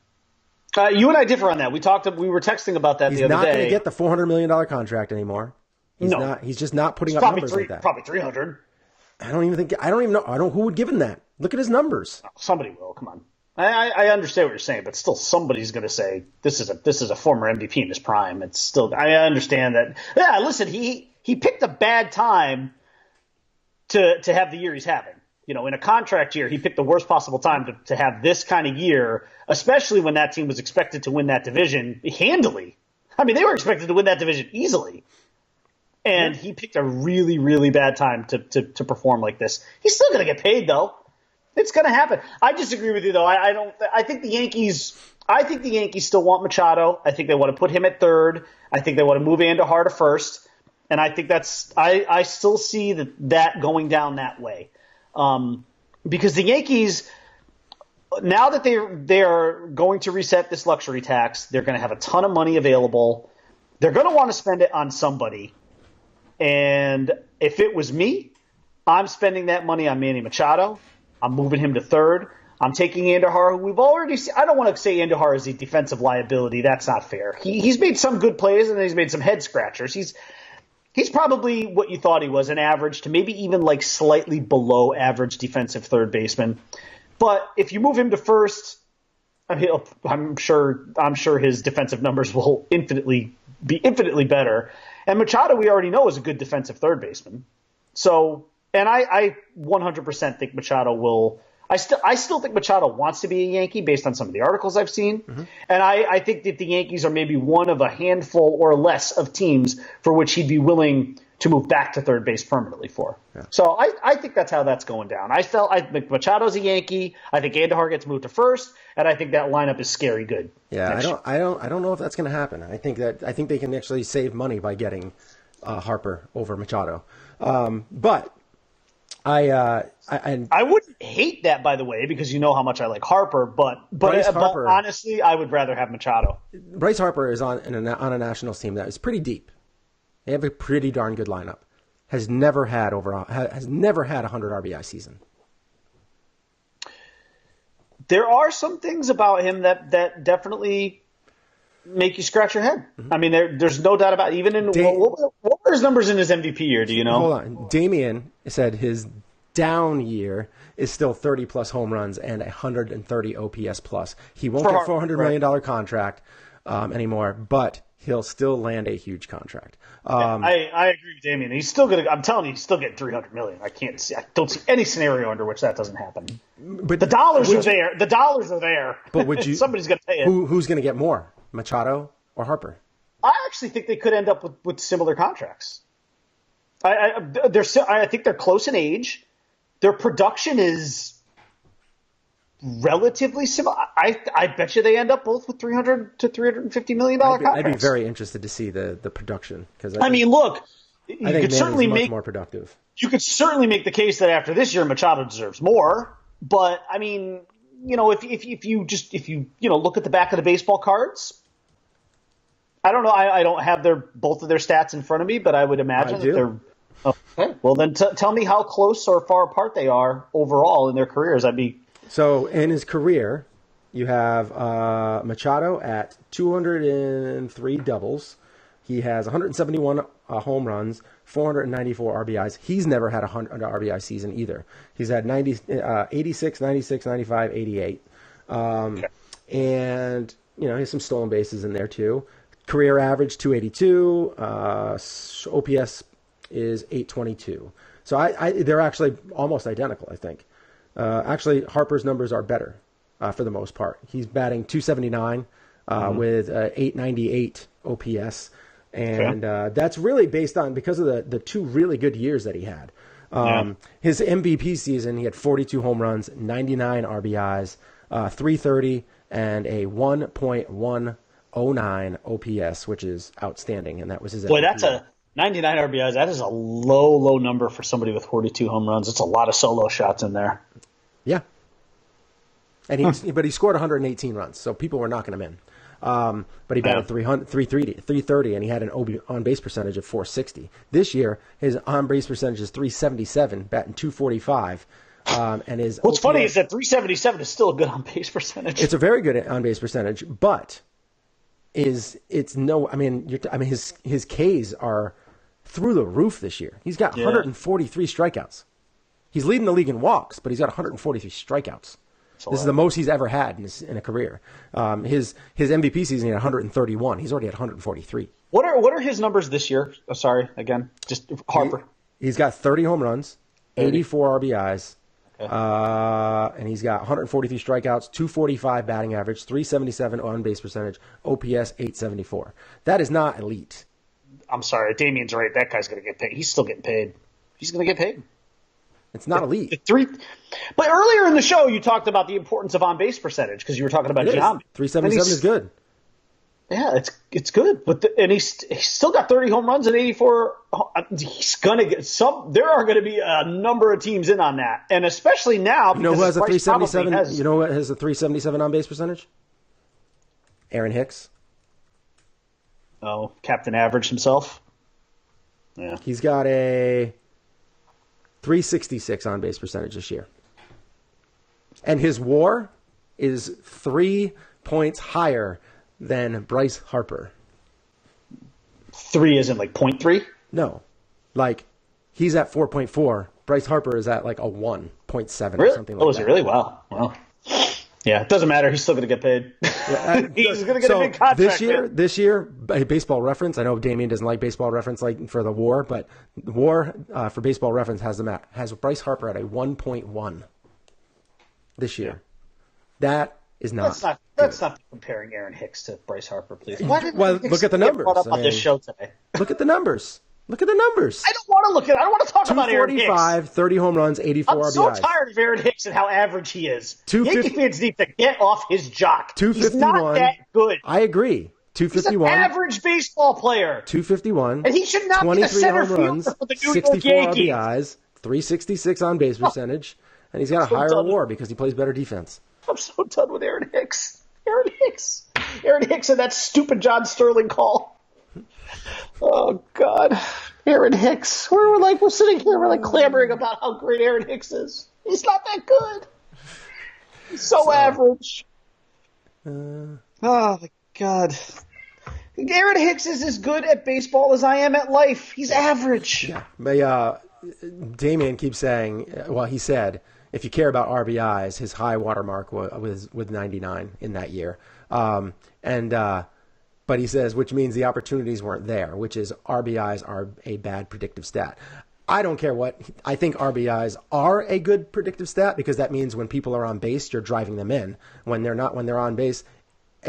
You and I differ on that. We were texting about that the other day. He's not going to get the $400 million contract anymore. He's just not putting up numbers like that. Probably 300. I don't even know who would give him that. Look at his numbers. Somebody will. Come on. I understand what you're saying, but still somebody's going to say this is a former MVP in his prime. It's still, I understand that. Yeah, listen, he picked a bad time to have the year he's having. In a contract year, he picked the worst possible time to have this kind of year, especially when that team was expected to win that division handily. I mean, they were expected to win that division easily. And he picked a really, really bad time to perform like this. He's still going to get paid, though. It's going to happen. I disagree with you, though. I think the Yankees still want Machado. I think they want to put him at third. I think they want to move Andujar to first. And I think I still see that going down that way. Because the Yankees, now that they are going to reset this luxury tax, they're going to have a ton of money available. They're going to want to spend it on somebody. And if it was me, I'm spending that money on Manny Machado. I'm moving him to third. I'm taking Andujar, who we've already seen. I don't want to say Andujar is a defensive liability. That's not fair. He's made some good plays, and then he's made some head scratchers. He's probably what you thought he was, an average to maybe even like slightly below average defensive third baseman. But if you move him to first, I'm sure his defensive numbers will be infinitely better. And Machado, we already know, is a good defensive third baseman. So, and I 100% think Machado will. I still think Machado wants to be a Yankee based on some of the articles I've seen. Mm-hmm. And I think that the Yankees are maybe one of a handful or less of teams for which he'd be willing to move back to third base permanently for. Yeah. So I think that's how that's going down. I think Machado's a Yankee. I think Andujar gets moved to first, and I think that lineup is scary good. Yeah, I don't know if that's going to happen. I think they can actually save money by getting Harper over Machado. But I wouldn't hate that, by the way, because you know how much I like Harper. But honestly, I would rather have Machado. Bryce Harper is on a Nationals team that is pretty deep. They have a pretty darn good lineup. Has never had a 100 RBI season. There are some things about him that definitely make you scratch your head. Mm-hmm. I mean, there's no doubt about it. Even in what were his numbers in his MVP year? Do you know? Hold on. Damian said his down year is still 30-plus home runs and 130 OPS plus. He won't get a $400 million contract anymore, but he'll still land a huge contract. I agree with Damian. He's still going to. I'm telling you, he's still getting $300 million. I don't see any scenario under which that doesn't happen. But the dollars are there. The dollars are there. But somebody's going to pay it. Who's going to get more, Machado or Harper? I actually think they could end up with similar contracts. I think they're close in age. Their production is relatively similar. I bet you they end up both with $300 to $350 million contracts. I'd be very interested to see the production because I think look, you could certainly make more productive. You could certainly make the case that after this year, Machado deserves more. But I mean, if you look at the back of the baseball cards, I don't know. I don't have both of their stats in front of me, but I would imagine that they're. Okay. Well, then tell me how close or far apart they are overall in their careers. So in his career, you have Machado at 203 doubles. He has 171 home runs, 494 RBIs. He's never had a 100 RBI season either. He's had 86, 96, 95, 88. And, he has some stolen bases in there too. Career average 282. OPS is 822. So they're actually almost identical, I think. Actually, Harper's numbers are better for the most part. He's batting 279 with 898 OPS. And that's really based on because of the two really good years that he had. His MVP season, he had 42 home runs, 99 RBIs, 330, and a 1.109 OPS, which is outstanding. And that was his MVP. Boy, that's a 99 RBIs. That is a low number for somebody with 42 home runs. It's a lot of solo shots in there. Yeah. And but he scored 118 runs, so people were knocking him in. But he batted 330, and he had an on-base percentage of 460. This year, his on-base percentage is 377, batting 245. And his What's funny is that 377 is still a good on-base percentage. It's a very good on-base percentage, but his Ks are through the roof this year. He's got 143 strikeouts. He's leading the league in walks, but he's got 143 strikeouts. This is the most he's ever had in a career. His MVP season, he had 131. He's already at 143. What are his numbers this year? Oh, sorry, again, just Harper. He's got 30 home runs, 84 RBIs, and he's got 143 strikeouts, 245 batting average, 377 on-base percentage, OPS 874. That is not elite. I'm sorry, Damian's right. That guy's going to get paid. He's still getting paid. He's going to get paid. It's not elite. But earlier in the show, you talked about the importance of on-base percentage because you were talking about Giambi. 377 is good. Yeah, it's good. And he's still got 30 home runs and 84. He's gonna get some. There are going to be a number of teams in on that, and especially now. You know who has a 377? You know what has a 377 on base percentage? Aaron Hicks. Oh, Captain Average himself. Yeah, he's got a 366 on base percentage this year, and his WAR is 3 points higher than Bryce Harper. 3 isn't like 0.3? No. Like, he's at 4.4. Bryce Harper is at like a 1.7 really? or something like that. Oh, is it really? Wow. Yeah, it doesn't matter. He's still going to get paid. Yeah, he's going to get a big contract. This year, Baseball Reference, I know Damien doesn't like Baseball Reference like for the WAR, but the WAR for Baseball Reference has Bryce Harper at a 1.1 this year. That is not. Let's not be comparing Aaron Hicks to Bryce Harper, please. Look at the numbers. Brought up on this show today. Look at the numbers. Look at the numbers. I don't want to look at it. I don't want to talk about Aaron Hicks. 245, 30 home runs, 84 RBIs. I'm so tired of Aaron Hicks and how average he is. 250, Yankee fans need to get off his jock. 251. He's not that good. I agree. 251. He's an average baseball player. 251. And he should not be the center fielder for the New York Yankees. RBIs, 366 on base percentage, and he's got a higher WAR because he plays better defense. I'm so done with Aaron Hicks. Aaron Hicks and that stupid John Sterling call. Oh, God. Aaron Hicks. We're sitting here, we're clamoring about how great Aaron Hicks is. He's not that good. He's so average. Oh, my God. Aaron Hicks is as good at baseball as I am at life. He's average. Yeah. But Damien keeps saying, he said, if you care about RBIs, his high watermark was with 99 in that year. But he says, which means the opportunities weren't there, which is RBIs are a bad predictive stat. I don't care what. I think RBIs are a good predictive stat because that means when people are on base, you're driving them in. When they're on base,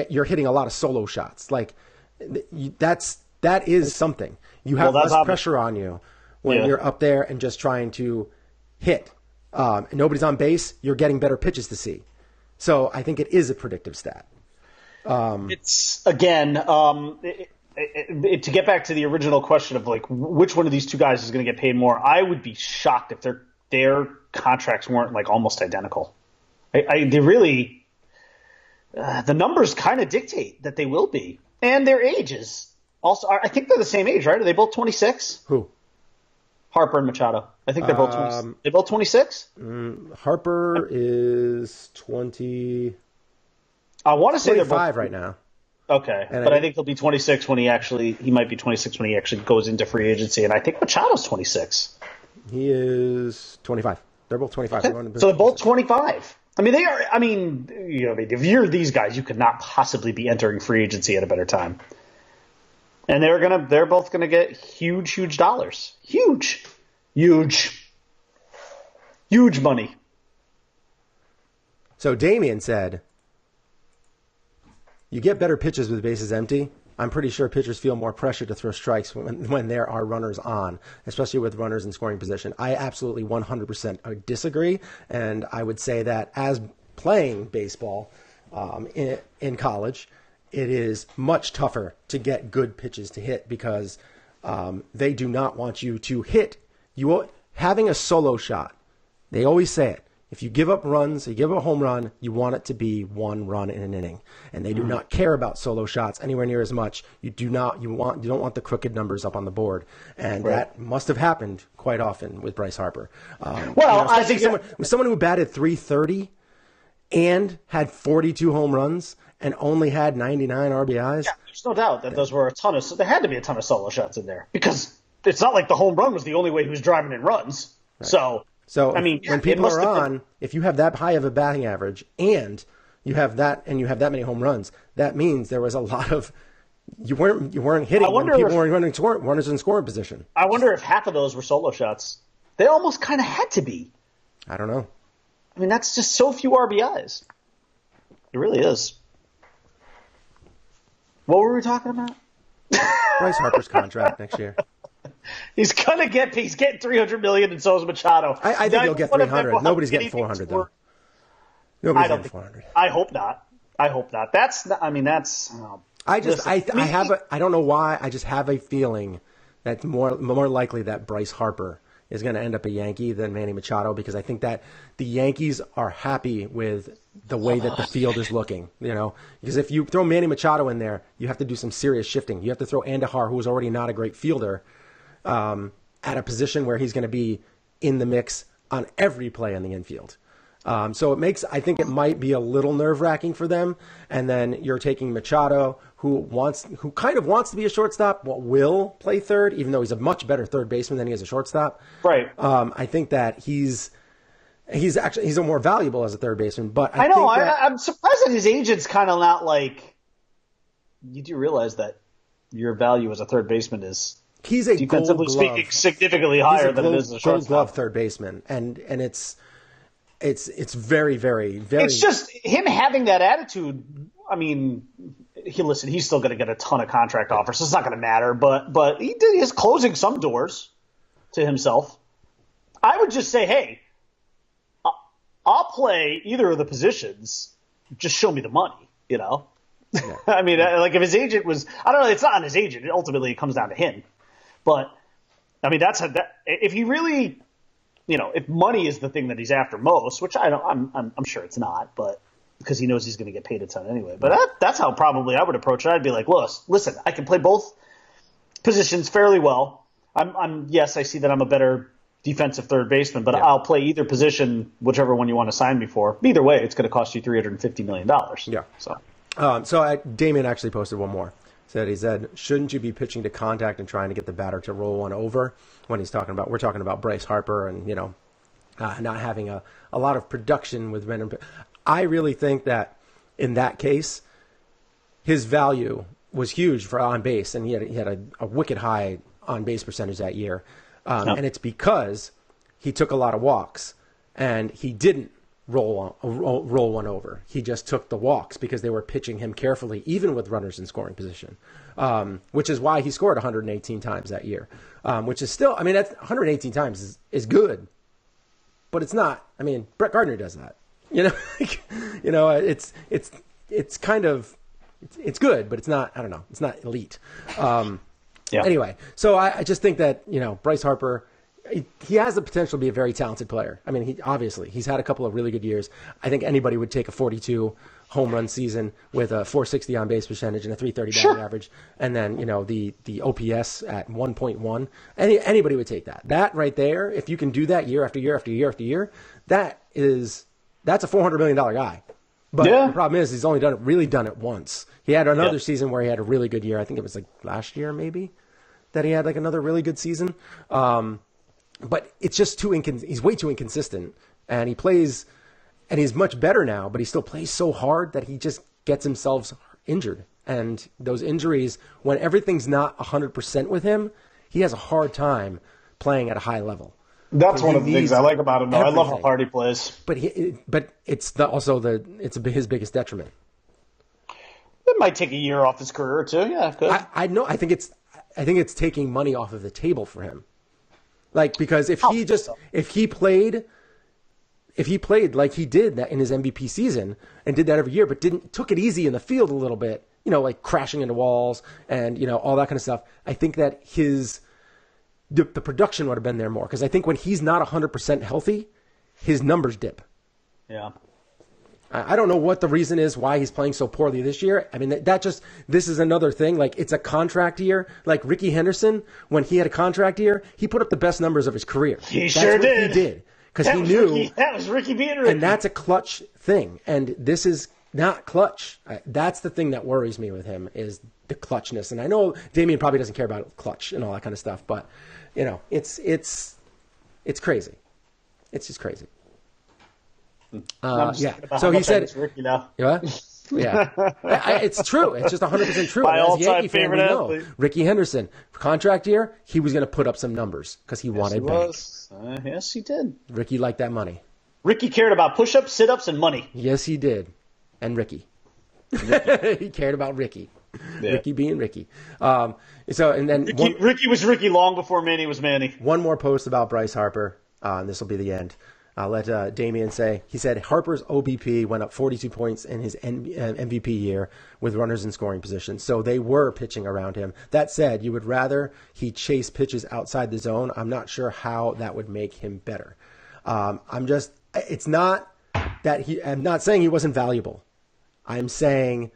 you're hitting a lot of solo shots. Like that is something. You have less pressure on you when you're up there and just trying to hit. Nobody's on base, you're getting better pitches to see. So I think it is a predictive stat. It's again to get back to the original question of which one of these two guys is going to get paid more. I would be shocked if their contracts weren't almost identical. They really the numbers kind of dictate that they will be, and their ages also. I think they're the same age, right? Are they both 26? Who? Harper and Machado. I think they're both 20. They're both 26. Harper is 20. I want to say they're 25 right now. Okay, but I think he'll be 26 when he might be 26 when he actually goes into free agency, and I think Machado's 26. He is 25. They're both 25. Okay. So they're both 25. I mean, they are. I mean, if you're these guys, you could not possibly be entering free agency at a better time. And they're both gonna get huge dollars. Huge money. So Damien said, you get better pitches with bases empty. I'm pretty sure pitchers feel more pressure to throw strikes when there are runners on, especially with runners in scoring position. I absolutely 100% disagree, and I would say that as playing baseball in college, it is much tougher to get good pitches to hit because they do not want you to hit. Having a solo shot, they always say it. If you give up runs, you give up a home run, you want it to be one run in an inning. And they do not care about solo shots anywhere near as much. You don't want the crooked numbers up on the board. And that must have happened quite often with Bryce Harper. I think someone who batted .330 and had 42 home runs and only had 99 RBIs. Yeah, there's no doubt that there had to be a ton of solo shots in there because it's not like the home run was the only way he was driving in runs. Right. So I mean, when people are on, if you have that high of a batting average and you have that many home runs, that means there was a lot of you weren't hitting when people weren't running runners in scoring position. I wonder if half of those were solo shots. They almost kind of had to be. I don't know. I mean, that's just so few RBIs. It really is. What were we talking about? Bryce Harper's contract next year. He's getting $300 million, and so is Machado. I think he'll get 300. Nobody's getting 400 though. Nobody's getting 400. I hope not. That's. Oh I don't know why. I just have a feeling that more likely that Bryce Harper is going to end up a Yankee than Manny Machado, because I think that the Yankees are happy with the way that the field is looking, because if you throw Manny Machado in there, you have to do some serious shifting. You have to throw Andahar, who is already not a great fielder, at a position where he's going to be in the mix on every play in the infield. So I think it might be a little nerve-wracking for them. And then you're taking Machado, who kind of wants to be a shortstop, but will play third, even though he's a much better third baseman than he is a shortstop. Right. I think that he's a more valuable as a third baseman. But I'm surprised that his agent's kind of not like. You do realize that your value as a third baseman is. He's a defensively speaking significantly higher than it is as a shortstop. Gold Glove third baseman, and it's very, very, very. It's just him having that attitude. I mean, he's still going to get a ton of contract offers, so it's not going to matter. But he's closing some doors to himself. I would just say, hey, I'll play either of the positions. Just show me the money, Yeah. I mean, like if his agent was, I don't know, it's not on his agent. Ultimately, it comes down to him. But I mean, if he really, if money is the thing that he's after most, which I'm sure it's not, but because he knows he's going to get paid a ton anyway. But that's how probably I would approach it. I'd be like, listen, I can play both positions fairly well. Yes, I see that I'm a better defensive third baseman, but I'll play either position, whichever one you want to sign me for. Either way, it's going to cost you $350 million. Yeah. So Damien actually posted one more. He said, shouldn't you be pitching to contact and trying to get the batter to roll one over? When we're talking about Bryce Harper and, not having a lot of production with random. I really think that in that case, his value was huge for on base, and he had a wicked high on base percentage that year. And it's because he took a lot of walks, and he didn't roll one over. He just took the walks because they were pitching him carefully, even with runners in scoring position, which is why he scored 118 times that year, which is still, that's 118 times is good, but it's not. Brett Gardner does that. It's kind of, it's good, but it's not, I don't know, it's not elite. Anyway, so I just think that, Bryce Harper, he has the potential to be a very talented player. He's had a couple of really good years. I think anybody would take a 42 home run season with a 460 on base percentage and a 330 batting average, and then the OPS at 1.1. Anybody would take that. That right there, if you can do that year after year after year after year, that's a $400 million guy. But the problem is he's only done it once. He had another season where he had a really good year. I think it was like last year maybe that he had like another really good season. But it's just he's way too inconsistent, and he plays, and he's much better now, but he still plays so hard that he just gets himself injured. And those injuries, when everything's not 100% with him, he has a hard time playing at a high level. That's one of the things I like about him, though. I love how hard he plays. But it's his biggest detriment. It might take a year off his career or two. Yeah, good. I know. I think it's taking money off of the table for him. Like, because if he played like he did that in his MVP season and did that every year, but took it easy in the field a little bit, like crashing into walls and, all that kind of stuff, I think that the production would have been there more. Because I think when he's not 100% healthy, his numbers dip. Yeah. I don't know what the reason is why he's playing so poorly this year. This is another thing. Like, it's a contract year. Like Ricky Henderson, when he had a contract year, he put up the best numbers of his career. He did. Because he knew. That was Ricky being Ricky. And that's a clutch thing. And this is not clutch. That's the thing that worries me with him is the clutchness. And I know Damien probably doesn't care about clutch and all that kind of stuff, but, it's crazy. It's just crazy. So he said, Ricky now. What? Yeah. It's true. It's just 100% true. My all-time favorite athlete. Ricky Henderson, contract year, he was going to put up some numbers because he wanted bank. Yes, he did. Ricky liked that money. Ricky cared about push-ups, sit-ups, and money. Yes, he did. And he cared about Ricky. Yeah. Ricky being Ricky. Ricky was Ricky long before Manny was Manny. One more post about Bryce Harper, and this will be the end. I'll let Damian say. He said Harper's OBP went up 42 points in his MVP year with runners in scoring position. So they were pitching around him. That said, you would rather he chase pitches outside the zone. I'm not sure how that would make him better. It's not that I'm not saying he wasn't valuable. I'm saying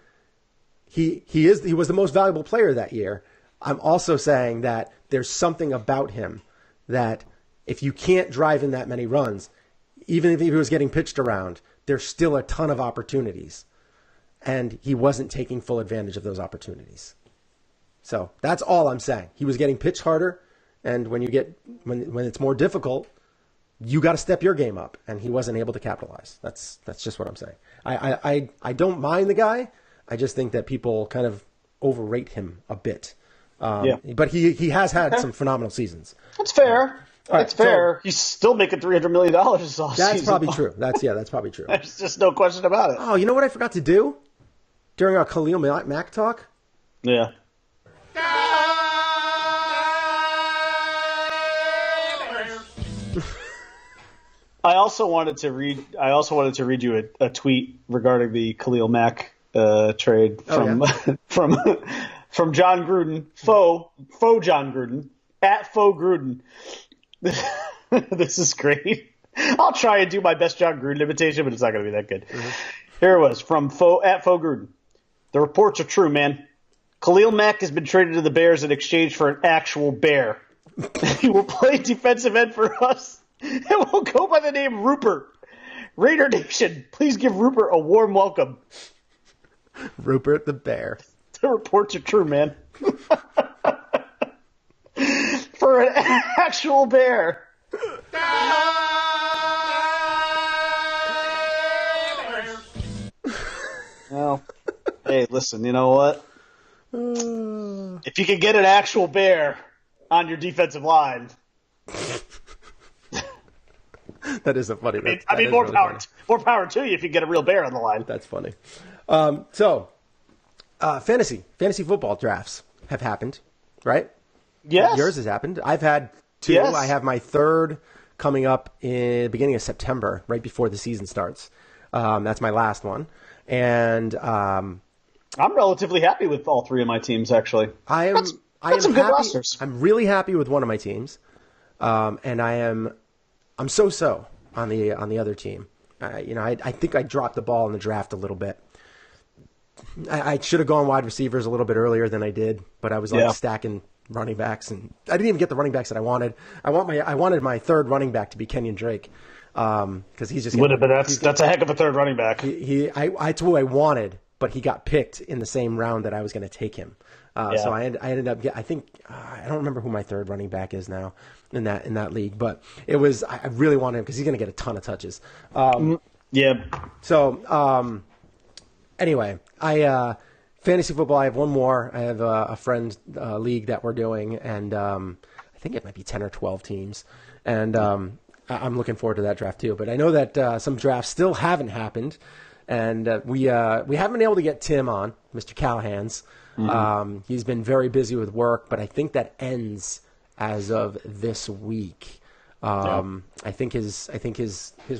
he was the most valuable player that year. I'm also saying that there's something about him that if you can't drive in that many runs, even if he was getting pitched around, there's still a ton of opportunities. And he wasn't taking full advantage of those opportunities. So that's all I'm saying. He was getting pitched harder, and when it's more difficult, you got to step your game up, and he wasn't able to capitalize. That's just what I'm saying. I don't mind the guy. I just think that people kind of overrate him a bit. But he has had some phenomenal seasons. That's fair. That's fair. He's still making $300 million this offseason. That's probably true. That's probably true. There's just no question about it. Oh, you know what I forgot to do during our Khalil Mack talk? Yeah. I also wanted to read you a tweet regarding the Khalil Mack trade from John Gruden, faux John Gruden, at faux Gruden. This is great. I'll try and do my best John Gruden imitation, but it's not going to be that good. Mm-hmm. Here it was from at faux Gruden. The reports are true, man. Khalil Mack has been traded to the Bears in exchange for an actual bear. He will play defensive end for us. And will go by the name Rupert. Raider Nation, please give Rupert a warm welcome. Rupert the bear. The reports are true, man. For an actual bear. Well, hey, listen, you know what? If you can get an actual bear on your defensive line. That isn't funny. More power to you if you get a real bear on the line. That's funny. Fantasy football drafts have happened, right? Yes. Yours has happened. I've had two. Yes. I have my third coming up in the beginning of September, right before the season starts. That's my last one. And I'm relatively happy with all three of my teams, actually. I am some good rosters. I'm really happy with one of my teams. And I'm so on the other team. I think I dropped the ball in the draft a little bit. I should have gone wide receivers a little bit earlier than I did, but I was stacking running backs, and I didn't even get the running backs that I wanted. I wanted my third running back to be Kenyon Drake, because he's just that's a heck of a third running back. That's who I wanted, but he got picked in the same round that I was going to take him. So I ended up I don't remember who my third running back is now in that league, but I really wanted him because he's going to get a ton of touches. So anyway, fantasy football. I have one more. I have a friend league that we're doing, and I think it might be 10 or 12 teams, and I'm looking forward to that draft too. But I know that some drafts still haven't happened, and we haven't been able to get Tim on, Mr. Callahan's. Mm-hmm. He's been very busy with work, but I think that ends as of this week. I think his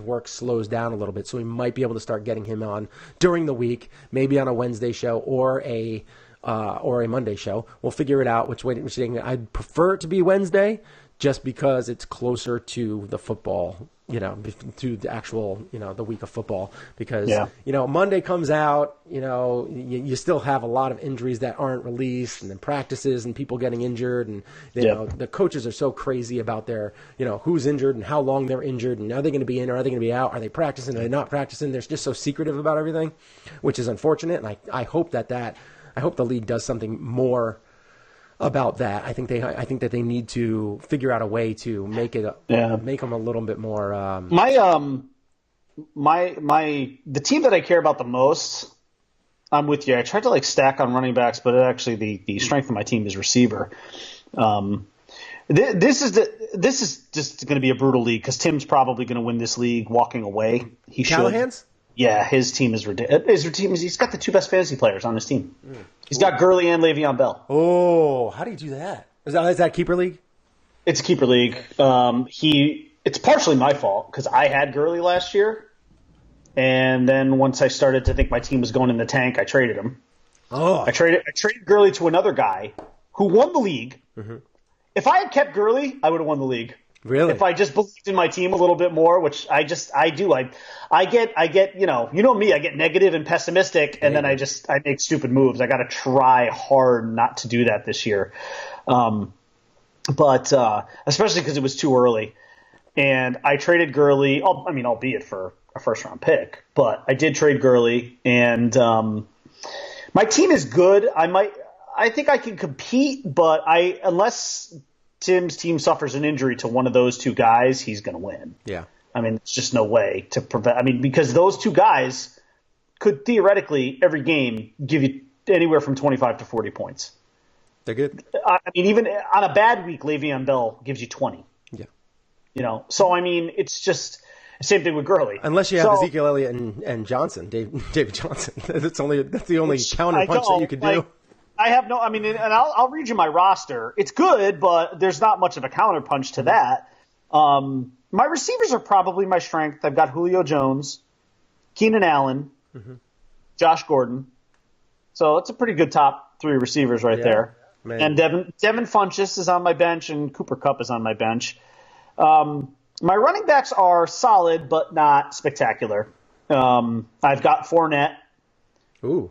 work slows down a little bit, so we might be able to start getting him on during the week, maybe on a Wednesday show or a Monday show. We'll figure it out which day. I'd prefer it to be Wednesday, just because it's closer to the football, to the actual, the week of football, because, Monday comes out, you still have a lot of injuries that aren't released, and then practices and people getting injured. And, the coaches are so crazy about their, who's injured and how long they're injured, and are they going to be in or are they going to be out? Are they practicing? Are they not practicing? They're just so secretive about everything, which is unfortunate. And I hope I hope the league does something more about that. I think that they need to figure out a way to make them a little bit more. The team that I care about the most, I'm with you. I tried to stack on running backs, but actually the strength of my team is receiver. This is just going to be a brutal league because Tim's probably going to win this league walking away. He Callahan's? should. Yeah, his team is ridiculous. He's got the two best fantasy players on his team. He's got Gurley and Le'Veon Bell. Oh, how do you do that? Is that keeper league? It's a keeper league. it's partially my fault because I had Gurley last year, and then once I started to think my team was going in the tank, I traded him. Oh, I traded Gurley to another guy who won the league. Mm-hmm. If I had kept Gurley, I would have won the league. Really? If I just believed in my team a little bit more, which I do. I get you know me, I get negative and pessimistic, and then I make stupid moves. I got to try hard not to do that this year. But especially because it was too early. And I traded Gurley, albeit for a first-round pick, but I did trade Gurley, and my team is good. I think I can compete, but unless Tim's team suffers an injury to one of those two guys, he's going to win. Yeah. I mean, it's just no way to prevent. I mean, because those two guys could theoretically every game give you anywhere from 25 to 40 points. They're good. I mean, even on a bad week, Le'Veon Bell gives you 20. Yeah. So I mean, it's just the same thing with Gurley. Unless you have Ezekiel Elliott and Johnson, David Johnson. That's the only counter punch that you could do. I have no. I mean, and I'll read you my roster. It's good, but there's not much of a counter punch to that. My receivers are probably my strength. I've got Julio Jones, Keenan Allen, Josh Gordon. So it's a pretty good top three receivers right there. Man. And Devin Funchess is on my bench, and Cooper Kupp is on my bench. My running backs are solid, but not spectacular. I've got Fournette,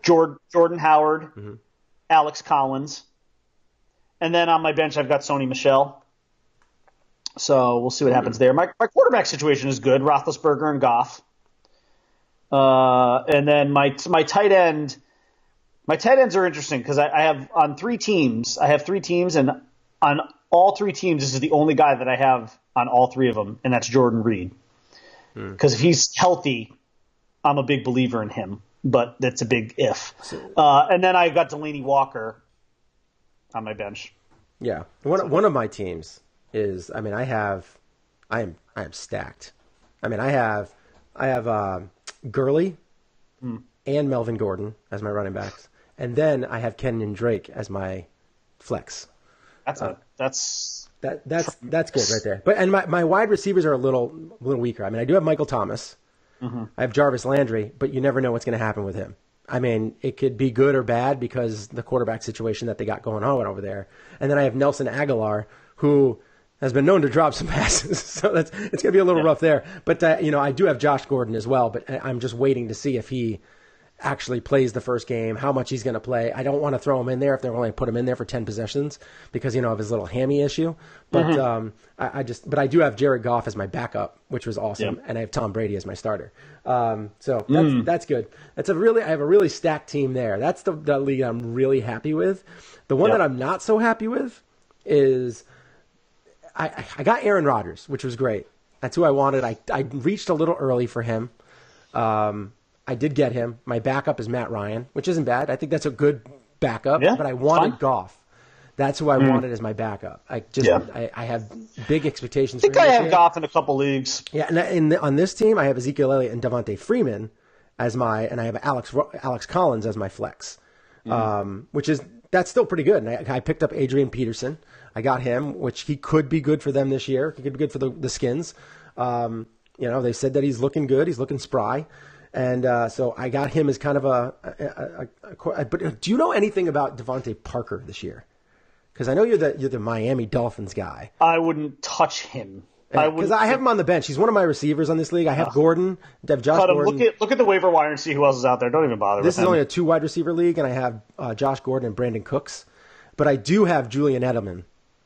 Jordan Howard, Alex Collins, and then on my bench I've got Sony Michel. So we'll see what happens there. My quarterback situation is good, Roethlisberger and Goff. And then my tight end. My tight ends are interesting because I have on 3 teams. I have 3 teams, and on all 3 teams, this is the only guy that I have on all 3 of them, and that's Jordan Reed. Because if he's healthy, I'm a big believer in him, but that's a big if. And then I've got Delaney Walker on my bench. Yeah, one of my teams is. I mean, I am stacked. I mean, I have Gurley and Melvin Gordon as my running backs. And then I have Kenyon Drake as my flex. That's good right there. But my wide receivers are a little weaker. I mean, I do have Michael Thomas. I have Jarvis Landry, but you never know what's going to happen with him. I mean, it could be good or bad because the quarterback situation that they got going on over there. And then I have Nelson Aguilar, who has been known to drop some passes, so it's going to be a little rough there. But I do have Josh Gordon as well, but I'm just waiting to see if he actually plays the first game, how much he's going to play. I don't want to throw him in there if they're only put him in there for 10 possessions because of his little hammy issue. But I do have Jared Goff as my backup, which was awesome, and I have Tom Brady as my starter. So that's good. I have a really stacked team there. That's the league I'm really happy with. The one that I'm not so happy with is I got Aaron Rodgers, which was great. That's who I wanted. I reached a little early for him. I did get him. My backup is Matt Ryan, which isn't bad. I think that's a good backup, but I wanted Goff. That's who I wanted as my backup. I have big expectations for him. I have Goff in a couple leagues. Yeah, and on this team, I have Ezekiel Elliott and Devontae Freeman and I have Alex Collins as my flex, that's still pretty good. And I picked up Adrian Peterson. I got him, which he could be good for them this year. He could be good for the Skins. They said that he's looking good. He's looking spry. And so I got him as kind of but do you know anything about Devontae Parker this year? Because I know you're the Miami Dolphins guy. I wouldn't touch him. Because I have him on the bench. He's one of my receivers on this league. I have Gordon. I have Josh Gordon. Look at the waiver wire and see who else is out there. Don't even bother with him. This is only a 2 wide receiver league, and I have Josh Gordon and Brandon Cooks. But I do have Julian Edelman,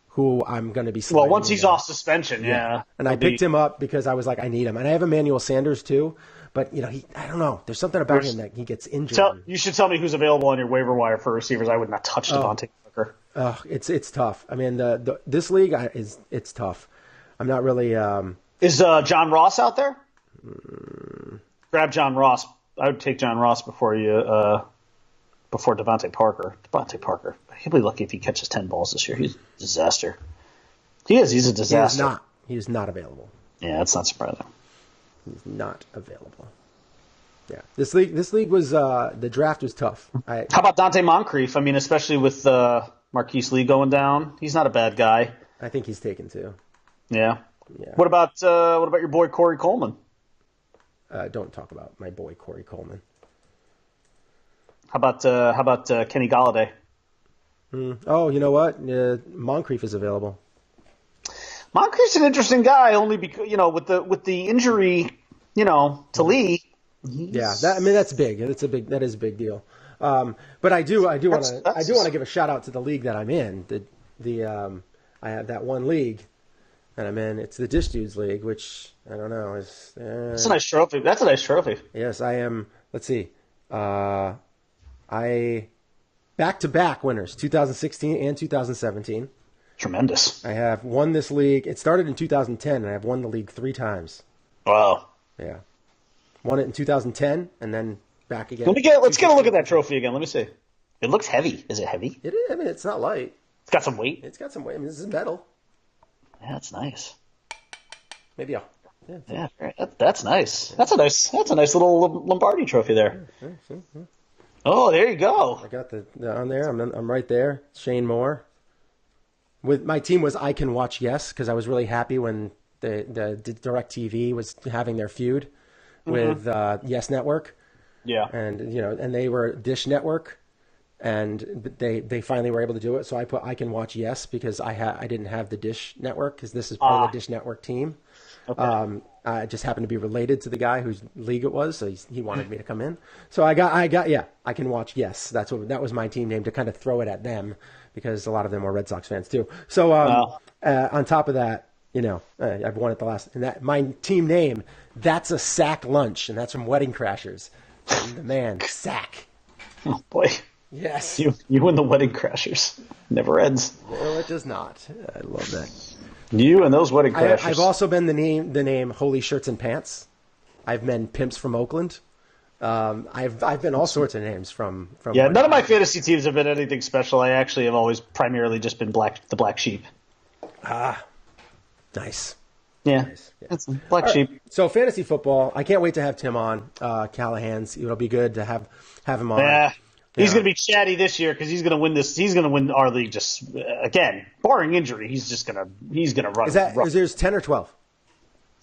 who I'm going to be sliding. Well, once he's off suspension, yeah. And I picked him up because I was like, I need him. And I have Emmanuel Sanders too. But, I don't know. There's something about him that he gets injured. You should tell me who's available on your waiver wire for receivers. I would not touch Devontae Parker. It's tough. I mean, this league it's tough. I'm not really. Is John Ross out there? Grab John Ross. I would take John Ross before Devontae Parker. Devontae Parker. He'll be lucky if he catches 10 balls this year. He's a disaster. He is. He's a disaster. He is not available. Yeah, that's not surprising. He's not available. Yeah, this league was the draft was tough. How about Dante Moncrief? I mean, especially with Marquise Lee going down, he's not a bad guy. I think he's taken too. Yeah, Yeah. What about your boy Corey Coleman? Don't talk about my boy Corey Coleman. How about Kenny Golladay? Oh, you know what? Moncrief is available. Moncrief's an interesting guy, only because with the injury, to Lee. Yeah, that's big. That is a big deal. But I do want to give a shout out to the league that I'm in. I have that one league that I'm in. It's the Dish Dudes League, which I don't know is. That's a nice trophy. That's a nice trophy. Yes, I am. Let's see. I back-to-back winners, 2016 and 2017. Tremendous. I have won this league. It started in 2010, and I've won the league 3 times. Wow. Yeah. Won it in 2010, and then back again. Let's get a look at that trophy again. Let me see. It looks heavy. Is it heavy? It is. I mean, it's not light. It's got some weight. It's got some weight. I mean, this is metal. Yeah, that's nice. maybe I'll. Yeah, that's nice. That's a nice little Lombardi trophy there. Oh, there you go. I got the on there. I'm right there. Shane Moore. With my team was I Can Watch Yes, because I was really happy when the DirecTV was having their feud with Yes Network. Yeah. And and they were Dish Network, and they finally were able to do it. So I put I Can Watch Yes because I didn't have the Dish Network, because this is part of the Dish Network team. Okay. I just happened to be related to the guy whose league it was, so he wanted me to come in. So I got I Can Watch Yes. That was my team name, to kind of throw it at them, because a lot of them were Red Sox fans too. So on top of that, I've won it the last, and that my team name, that's a Sack Lunch, and that's from Wedding Crashers. And the man Sack. Oh boy. Yes. You win the Wedding Crashers. Never ends. No, it does not. I love that. You and those Wedding Crashers. I've also been the name Holy Shirts and Pants. I've been Pimps from Oakland. I've been all sorts of names from. Yeah, none of my fantasy teams have been anything special. I actually have always primarily just been the Black Sheep. Ah, nice. Yeah, nice. Yeah. That's Black Sheep. Right. So fantasy football, I can't wait to have Tim on. Callahan's. It'll be good to have him on. Yeah. He's going to be chatty this year because he's going to win this. He's going to win our league. Just again, barring injury, he's going to run. Is there's 10 or 12?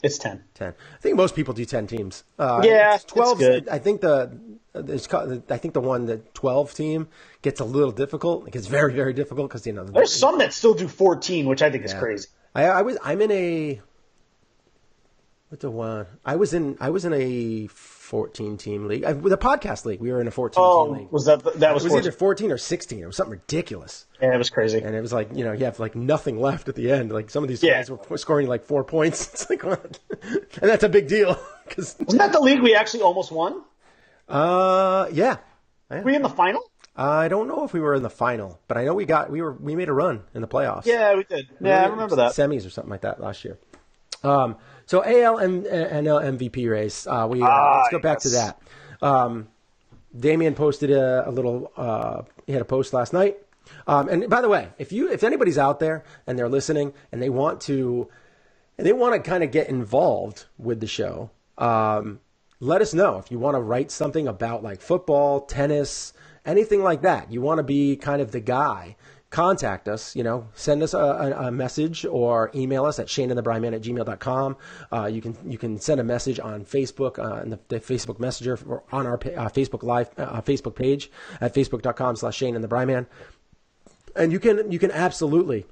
It's 10. 10. I think most people do 10 teams. Yeah, 12. It's good. I think the one, the 12 team gets a little difficult. It gets very, very difficult because there's some that still do 14, which I think is crazy. I'm in a. What's the one? I was in a 14 team league. The podcast league. We were in a 14 team league. Was that was it was either 14 or 16. It was something ridiculous. Yeah, it was crazy. And it was like, you have like nothing left at the end. Like some of these guys were scoring like 4 points. It's like, what? And that's a big deal. Wasn't that the league we actually almost won? Yeah. Were we in the final? I don't know if we were in the final, but I know we made a run in the playoffs. Yeah, we did. Yeah, I remember that. Semis or something like that last year. So AL and NL MVP race. Let's go back to that. Damian posted a little. He had a post last night. And by the way, if anybody's out there and they're listening and they want to kind of get involved with the show, let us know if you want to write something about like football, tennis, anything like that. You want to be kind of the guy. Contact us, send us a message or email us at ShaneandtheBriman@gmail.com. You can send a message on Facebook, in the Facebook Messenger, or on our Facebook Live Facebook page at facebook.com/ShaneandtheBriman. And you can absolutely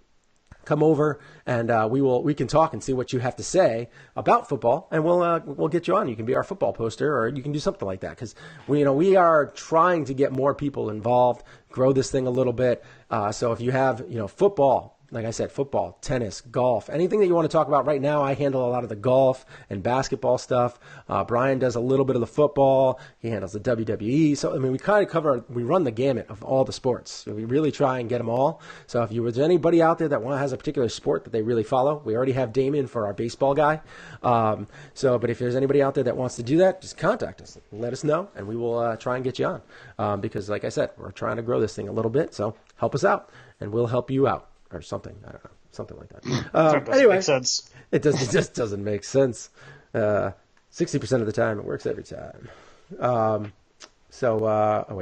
come over and we can talk and see what you have to say about football, and we'll get you on. You can be our football poster, or you can do something like that, because we are trying to get more people involved, grow this thing a little bit. So if you have football, like I said, football, tennis, golf, anything that you want to talk about right now, I handle a lot of the golf and basketball stuff. Brian does a little bit of the football. He handles the WWE. So, we kind of we run the gamut of all the sports. So we really try and get them all. So if there's anybody out there that has a particular sport that they really follow, we already have Damien for our baseball guy. But if there's anybody out there that wants to do that, just contact us. Let us know, and we will try and get you on. Because like I said, we're trying to grow this thing a little bit. So help us out, and we'll help you out. Or something, I don't know, something like that. Anyway, make sense. It just doesn't make sense. 60% of the time, it works every time. Wait,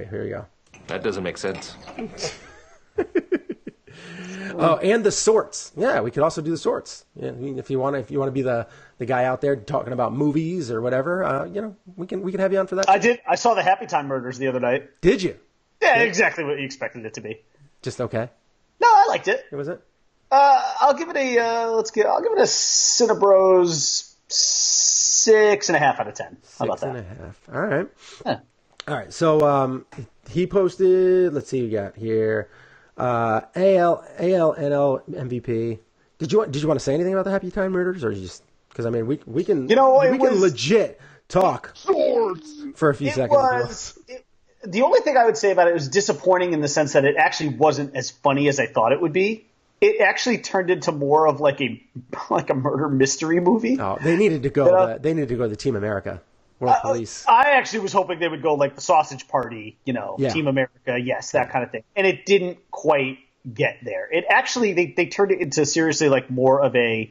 here we go. That doesn't make sense. Oh, and the sorts. Yeah, we could also do the sorts. Yeah, I mean, if you want to be the guy out there talking about movies or whatever, we can have you on for that. I did. I saw the Happytime Murders the other night. Did you? Yeah, exactly what you expected it to be. Just okay. No, I liked it. What was it? I'll give it a I'll give it a Cinebros 6.5 out of 10. How about that? 6.5. All right. Yeah. All right. So he posted. Let's see what we got here. ALNL MVP. Did you want to say anything about the Happytime Murders, or just because I mean we can we can legit talk for a few seconds. The only thing I would say about it was disappointing in the sense that it actually wasn't as funny as I thought it would be. It actually turned into more of like a murder mystery movie. Oh, they needed to go. They needed to go to the Team America, World Police. I actually was hoping they would go like the Sausage Party, Team America, yes, that kind of thing. And it didn't quite get there. It actually they turned it into seriously like more of a.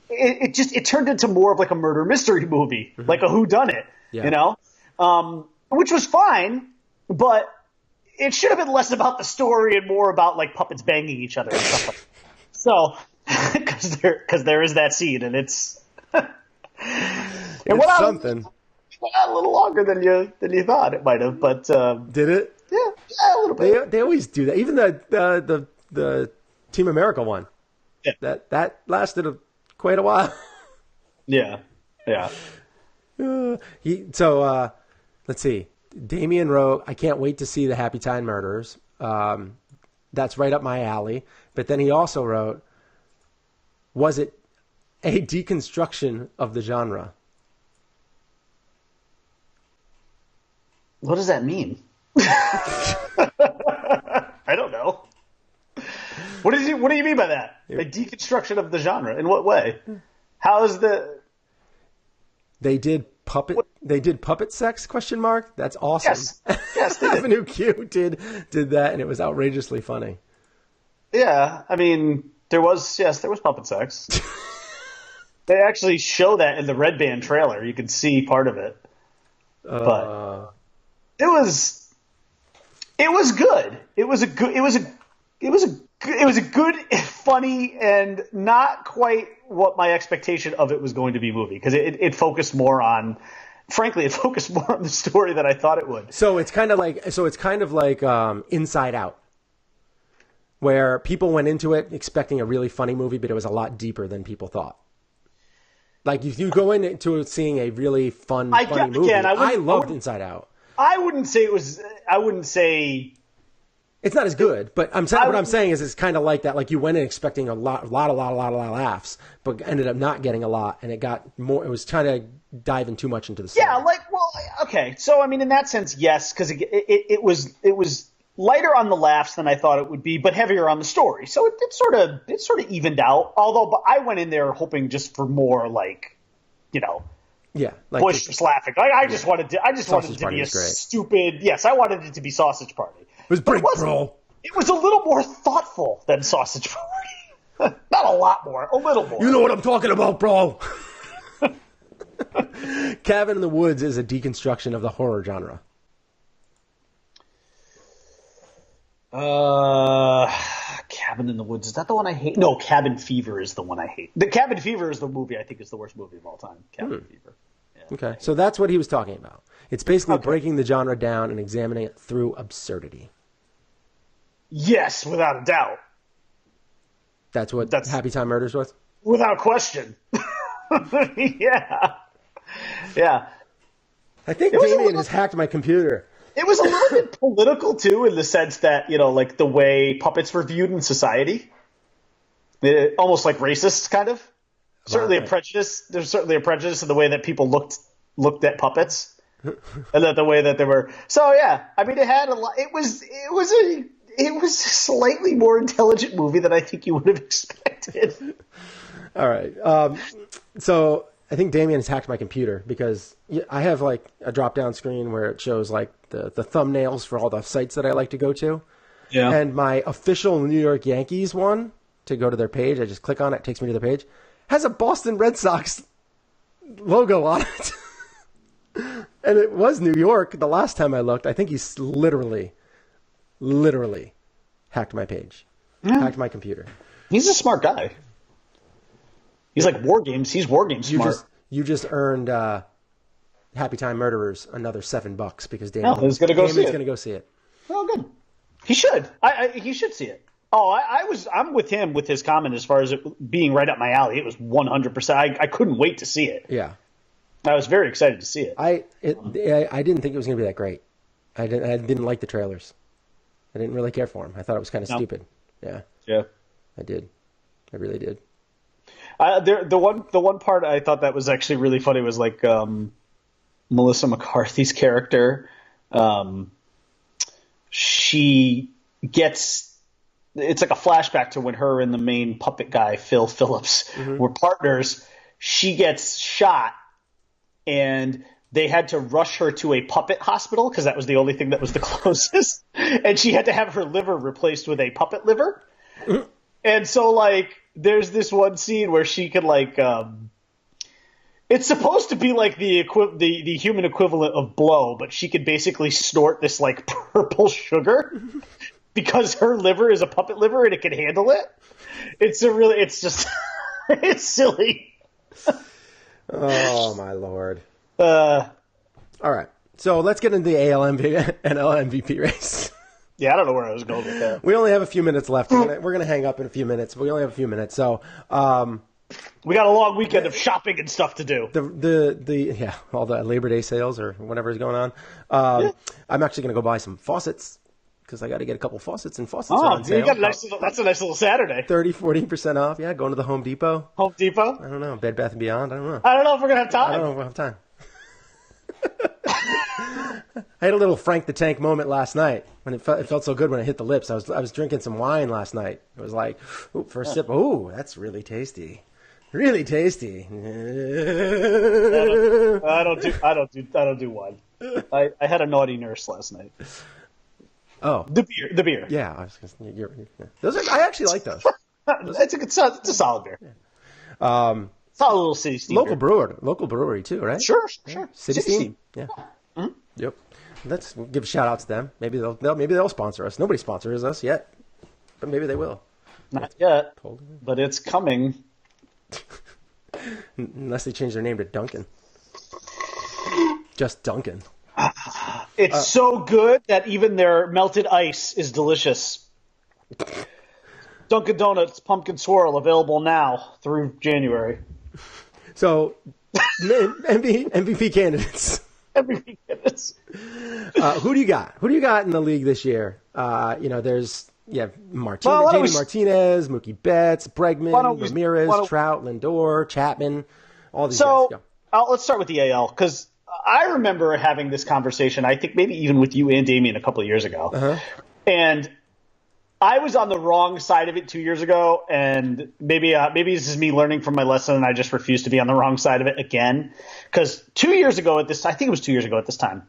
It turned into more of like a murder mystery movie, like a whodunit, which was fine, but it should have been less about the story and more about like puppets banging each other and stuff like that. So, because there is that scene, and it's something. A little longer than you thought it might have, but did it? Yeah, a little bit. They always do that. Even the Team America one. Yeah. That lasted quite a while. Yeah. Let's see. Damien wrote, I can't wait to see the Happytime Murders. That's right up my alley. But then he also wrote, was it a deconstruction of the genre? What does that mean? I don't know. What do you mean by that? A deconstruction of the genre? In what way? How is the... They did puppet sex? ? That's awesome. Yes. Avenue Q did that, and it was outrageously funny. Yeah, I mean, there was puppet sex. They actually show that in the Red Band trailer. You can see part of it, but it was good. It was a good, funny, and not quite what my expectation of it was going to be movie, because it focused more on, frankly, the story than I thought it would. So it's kind of like Inside Out, where people went into it expecting a really funny movie, but it was a lot deeper than people thought. Like if you go into it seeing a really funny movie, I loved Inside Out. I wouldn't say. It's not as good, but what I'm saying is it's kind of like that. Like you went in expecting a lot of laughs, but ended up not getting a lot, and it got more. It was trying to dive in too much into the story. Yeah, okay. So I mean, in that sense, yes, because it was lighter on the laughs than I thought it would be, but heavier on the story. So it sort of evened out. Although I went in there hoping just for more boisterous laughing. I just wanted to be a stupid. Yes, I wanted it to be Sausage Party. It was Break Bro. It was a little more thoughtful than Sausage Party. Not a lot more, a little more. You know what I'm talking about, bro. Cabin in the Woods is a deconstruction of the horror genre. Cabin in the Woods, is that the one I hate? No, Cabin Fever is the one I hate. The Cabin Fever is the movie I think is the worst movie of all time. Cabin Fever. Yeah. Okay, so that's what he was talking about. It's basically breaking the genre down and examining it through absurdity. Yes, without a doubt. That's what Happytime Murders was? Without question. Yeah. I think Damien has hacked my computer. It was a little bit political, too, in the sense that, like the way puppets were viewed in society. Almost like racist, kind of. Certainly a prejudice. There's certainly a prejudice in the way that people looked at puppets. And that the way that they were. So, yeah. I mean, it had a lot. It was a slightly more intelligent movie than I think you would have expected. All right. So I think Damien has hacked my computer because I have like a drop-down screen where it shows like the thumbnails for all the sites that I like to go to. Yeah. And my official New York Yankees one, to go to their page, I just click on it, takes me to the page, has a Boston Red Sox logo on it. And it was New York the last time I looked. I think he's literally hacked my page. Back to my computer. He's a smart guy. He's like War Games. He's War Games smart. You just earned Happytime Murderers another $7 because Damien's going to go see it. going to go see it. Oh, good. He should. He should see it. Oh, I'm with him with his comment as far as it being right up my alley. It was 100%. I couldn't wait to see it. Yeah. I was very excited to see it. I didn't think it was going to be that great. I didn't like the trailers. I didn't really care for him. I thought it was kind of stupid. Yeah. Yeah. I did. I really did. The one part I thought that was actually really funny was like Melissa McCarthy's character. She gets it's like a flashback to when her and the main puppet guy Phil Phillips were partners. She gets shot, and they had to rush her to a puppet hospital because that was the only thing that was the closest, and she had to have her liver replaced with a puppet liver. And so, like, there's this one scene where she could, like, it's supposed to be like the human equivalent of blow, but she could basically snort this, like, purple sugar because her liver is a puppet liver and it can handle it. It's just, it's silly. Oh, my Lord. All right. So let's get into the AL MVP race. Yeah, I don't know where I was going with that. We only have a few minutes left. We're gonna hang up in a few minutes. We only have a few minutes, so we got a long weekend of shopping and stuff to do. All the Labor Day sales or whatever is going on. I'm actually gonna go buy some faucets because I got to get a couple faucets, and faucets are on sale. That's a nice little Saturday. 30-40% off. Yeah, going to the Home Depot. Home Depot. I don't know. Bed Bath & Beyond. I don't know. I don't know if we're gonna have time. I don't know if we'll have time. I had a little Frank the Tank moment last night when it felt so good when it hit the lips. I was drinking some wine last night. It was like, ooh, first sip. Ooh, that's really tasty. Really tasty. I don't do wine. I had a naughty nurse last night. Oh, the beer. Yeah, I was those. I actually like those. It's a solid beer. Yeah. Solid little city steam. Local brewery too, right? Sure. City steam. Yeah. Mm-hmm. Yep. Let's give a shout out to them. Maybe they'll sponsor us. Nobody sponsors us yet, but maybe they will. Not yet, but it's coming. Unless they change their name to Duncan. Just Duncan. It's so good that even their melted ice is delicious. Dunkin' Donuts Pumpkin Swirl available now through January. So, MVP candidates. MVP candidates. Who do you got? Who do you got in the league this year? There's Martinez, Martinez, Mookie Betts, Bregman, Ramirez, Trout, Lindor, Chapman, all these guys. Go. Let's start with the AL because I remember having this conversation. I think maybe even with you and Damien a couple of years ago, and I was on the wrong side of it 2 years ago, and maybe this is me learning from my lesson, and I just refuse to be on the wrong side of it again. Because 2 years ago at this, I think it was 2 years ago at this time,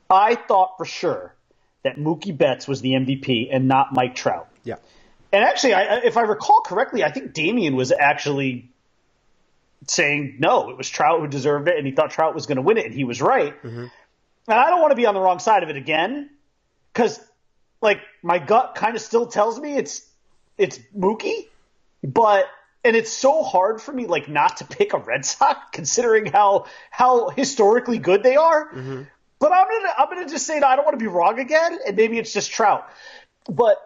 I thought for sure that Mookie Betts was the MVP and not Mike Trout. Yeah. And actually, if I recall correctly, I think Damien was actually saying no, it was Trout who deserved it, and he thought Trout was going to win it, and he was right. Mm-hmm. And I don't want to be on the wrong side of it again, because like my gut kind of still tells me it's Mookie, and it's so hard for me like not to pick a Red Sox considering how historically good they are. Mm-hmm. But I'm gonna just say no, I don't want to be wrong again, and maybe it's just Trout. But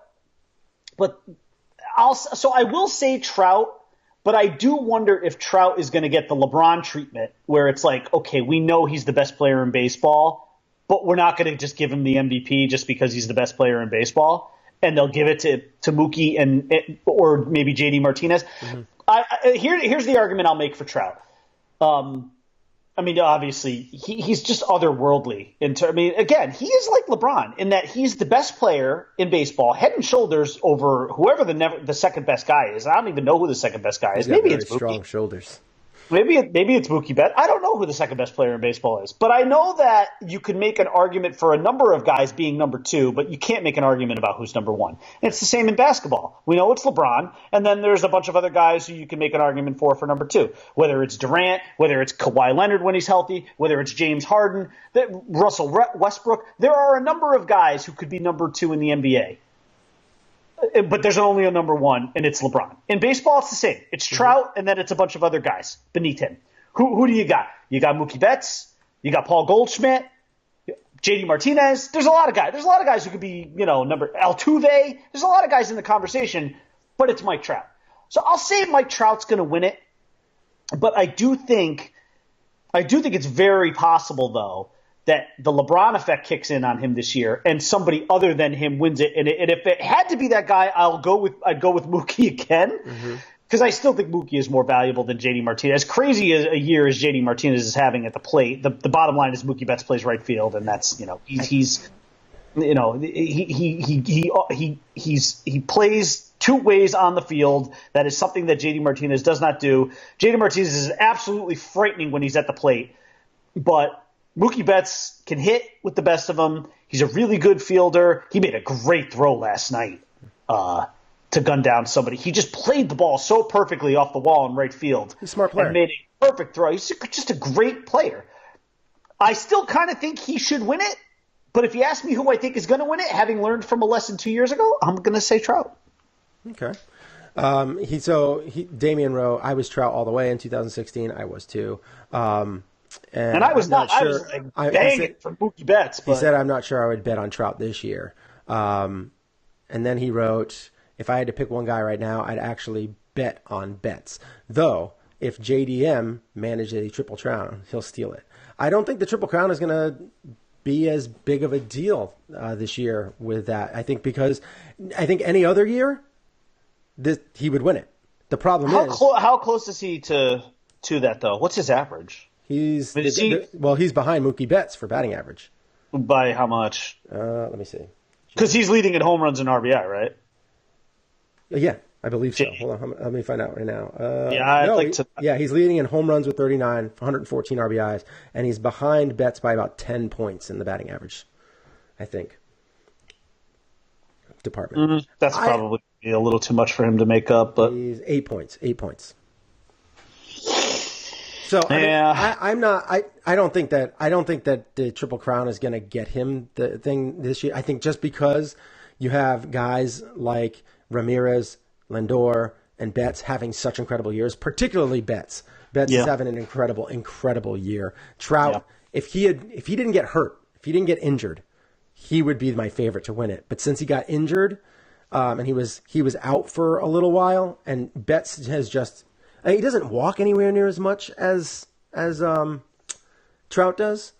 I will say Trout, but I do wonder if Trout is going to get the LeBron treatment where it's like, okay, we know he's the best player in baseball, but we're not going to just give him the MVP just because he's the best player in baseball, and they'll give it to Mookie or maybe JD Martinez. Mm-hmm. Here's the argument I'll make for Trout. I mean, obviously, he's just otherworldly. Again, he is like LeBron in that he's the best player in baseball, head and shoulders over whoever the second best guy is. I don't even know who the second best guy is. Maybe it's Mookie. Strong shoulders. Maybe it's Mookie Betts. I don't know who the second best player in baseball is, but I know that you can make an argument for a number of guys being number two, but you can't make an argument about who's number one. And it's the same in basketball. We know it's LeBron, and then there's a bunch of other guys who you can make an argument for number two, whether it's Durant, whether it's Kawhi Leonard when he's healthy, whether it's James Harden, Russell Westbrook. There are a number of guys who could be number two in the NBA. but there's only a number one, and it's LeBron. In baseball, it's the same. It's Trout, and then it's a bunch of other guys beneath him. Who do you got? You got Mookie Betts. You got Paul Goldschmidt. JD Martinez. There's a lot of guys. There's a lot of guys who could be, number Altuve. There's a lot of guys in the conversation, but it's Mike Trout. So I'll say Mike Trout's going to win it, but I do think it's very possible though that the LeBron effect kicks in on him this year, and somebody other than him wins it. And if it had to be that guy, I'd go with Mookie again, because I still think Mookie is more valuable than JD Martinez. As crazy a year as JD Martinez is having at the plate, the bottom line is Mookie Betts plays right field, and that's he plays two ways on the field. That is something that JD Martinez does not do. JD Martinez is absolutely frightening when he's at the plate, but Mookie Betts can hit with the best of them. He's a really good fielder. He made a great throw last night to gun down somebody. He just played the ball so perfectly off the wall in right field. He's a smart player. And made a perfect throw. He's just a great player. I still kind of think he should win it, but if you ask me who I think is going to win it, having learned from a lesson 2 years ago, I'm going to say Trout. Okay. Damian Rowe, I was Trout all the way in 2016. I was too. And I was not sure. I was like banging for Mookie Betts. But... He said, I'm not sure I would bet on Trout this year. And then he wrote, if I had to pick one guy right now, I'd actually bet on Betts. Though, if JDM manages a Triple Crown, he'll steal it. I don't think the Triple Crown is going to be as big of a deal this year with that. I think any other year, he would win it. The problem is... How close is he to that, though? What's his average? He's behind Mookie Betts for batting average. By how much? Let me see. Because he's leading in home runs and RBI, right? Yeah, I believe so. Hold on, let me find out right now. He's leading in home runs with 39, 114 RBIs, and he's behind Betts by about 10 points in the batting average, I think. Department. That's probably a little too much for him to make up, but he's 8 points. So yeah. I don't think that the Triple Crown is going to get him the thing this year. I think just because you have guys like Ramirez, Lindor, and Betts having such incredible years, particularly Betts. Betts is having an incredible year. Trout, if he didn't get hurt, if he didn't get injured, he would be my favorite to win it. But since he got injured, and he was out for a little while, and Betts has just. He doesn't walk anywhere near as much as Trout does.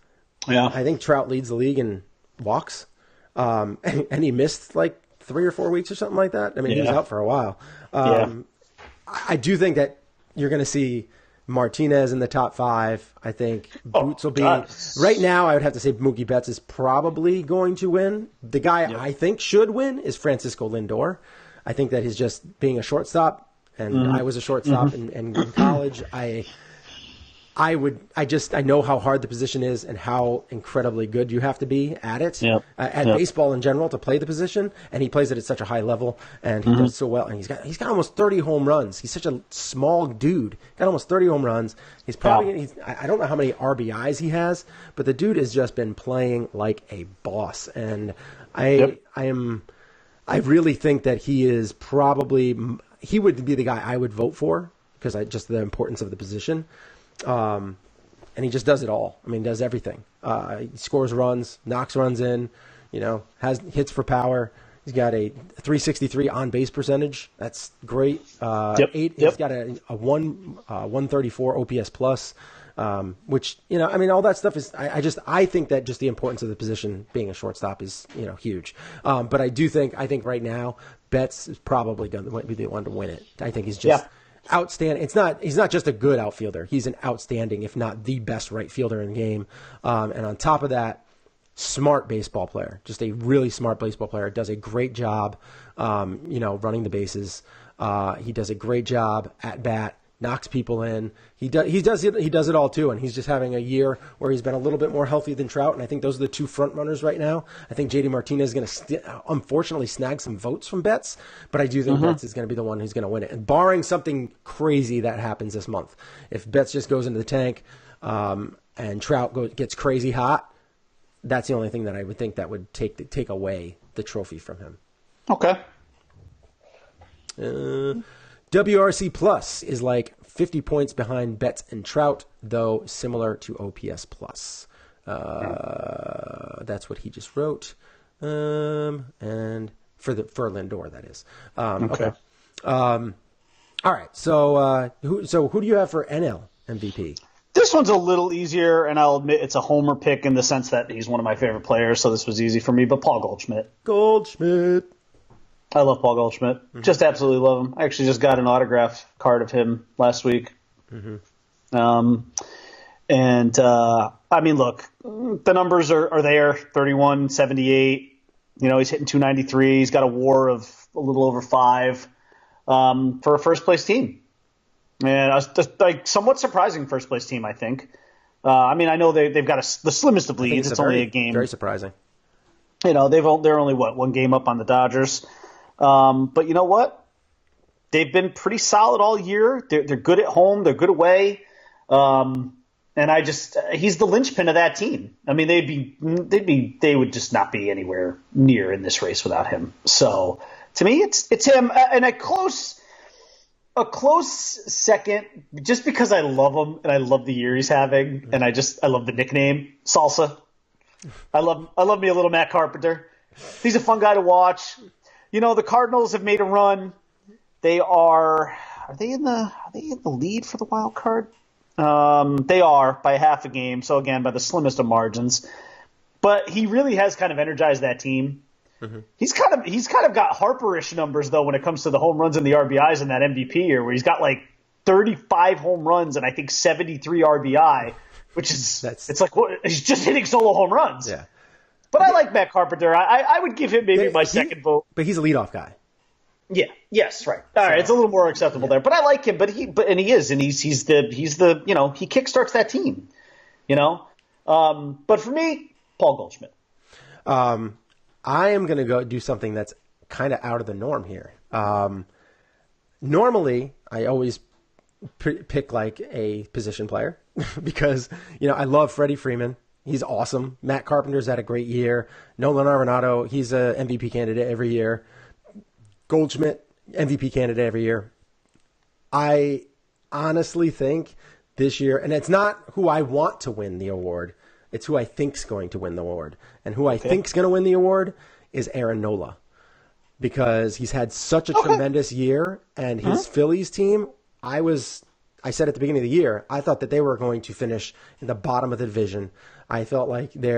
Yeah, I think Trout leads the league in walks, and he missed like 3 or 4 weeks or something like that. I mean, he was out for a while. I do think that you're going to see Martinez in the top 5. I think Boots will be right now. I would have to say Mookie Betts is probably going to win. The guy I think should win is Francisco Lindor. I think that he's just being a shortstop. And I was a shortstop in college. I know how hard the position is and how incredibly good you have to be at it, baseball in general, to play the position. And he plays it at such a high level, and he does so well. And he's got almost 30 home runs. He's such a small dude. Got almost 30 home runs. He's probably I don't know how many RBIs he has, but the dude has just been playing like a boss. And I really think that he is probably. He would be the guy I would vote for because just the importance of the position. And he just does it all. I mean, does everything. He scores runs, knocks runs in, has hits for power. He's got a 363 on base percentage. That's great. He's got a 134 OPS plus, which, all that stuff is, I think that just the importance of the position being a shortstop is, huge. But I think right now, Betts is probably going to be the one to win it. I think he's just outstanding. He's not just a good outfielder. He's an outstanding, if not the best right fielder in the game. And on top of that, smart baseball player. Just a really smart baseball player. Does a great job, running the bases. He does a great job at bat. Knocks people in. He does it all too, and he's just having a year where he's been a little bit more healthy than Trout, and I think those are the two front runners right now. I think JD Martinez is going to unfortunately snag some votes from Betts, but I do think Betts is going to be the one who's going to win it. And barring something crazy that happens this month, if Betts just goes into the tank and Trout gets crazy hot, that's the only thing that I would think that would take away the trophy from him. Okay. WRC Plus is like 50 points behind Betts and Trout, though similar to OPS Plus. That's what he just wrote. And for Lindor, that is. Okay. All right. So who do you have for NL MVP? This one's a little easier, and I'll admit it's a homer pick in the sense that he's one of my favorite players, so this was easy for me, but Paul Goldschmidt. I love Paul Goldschmidt. Mm-hmm. Just absolutely love him. I actually just got an autograph card of him last week. Mm-hmm. I mean, look, the numbers are there, 31, 78. He's hitting 293. He's got a WAR of a little over 5 for a first-place team. And I was just, somewhat surprising first-place team, I think. I know they've got the slimmest of leads. It's only a game. Very surprising. They're only, one game up on the Dodgers. But you know what? They've been pretty solid all year. They're good at home. They're good away. And he's the linchpin of that team. I mean, they would just not be anywhere near in this race without him. So to me, it's him, and a close second, just because I love him and I love the year he's having, and I love the nickname Salsa. I love me a little Matt Carpenter. He's a fun guy to watch. The Cardinals have made a run. Are they in the lead for the wild card? They are by half a game. So again, by the slimmest of margins. But he really has kind of energized that team. Mm-hmm. He's kind of got Harper-ish numbers though when it comes to the home runs and the RBIs in that MVP year, where he's got like 35 home runs and I think 73 RBI, which is it's like he's just hitting solo home runs. Yeah. But I like Matt Carpenter. I would give him maybe my second vote. But he's a leadoff guy. Yeah. Yes. Right. All right. It's a little more acceptable there. But I like him. But he is, and he's the he kickstarts that team. But for me, Paul Goldschmidt. I am going to go do something that's kind of out of the norm here. Normally, I always pick like a position player because I love Freddie Freeman. He's awesome. Matt Carpenter's had a great year. Nolan Arenado, he's a MVP candidate every year. Goldschmidt, MVP candidate every year. I honestly think this year, and it's not who I want to win the award, it's who I think's going to win the award. And who I think's going to win the award is Aaron Nola. Because he's had such a tremendous year, and his Phillies team, I said at the beginning of the year, I thought that they were going to finish in the bottom of the division. I felt like they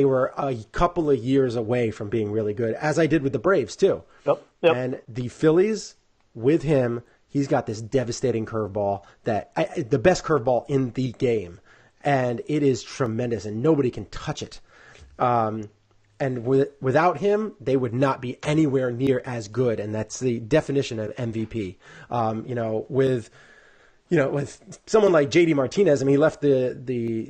were a couple of years away from being really good, as I did with the Braves too. Yep. And the Phillies, with him, he's got this devastating curveball the best curveball in the game, and it is tremendous, and nobody can touch it. And without him, they would not be anywhere near as good, and that's the definition of MVP. With someone like JD Martinez, I mean, he left the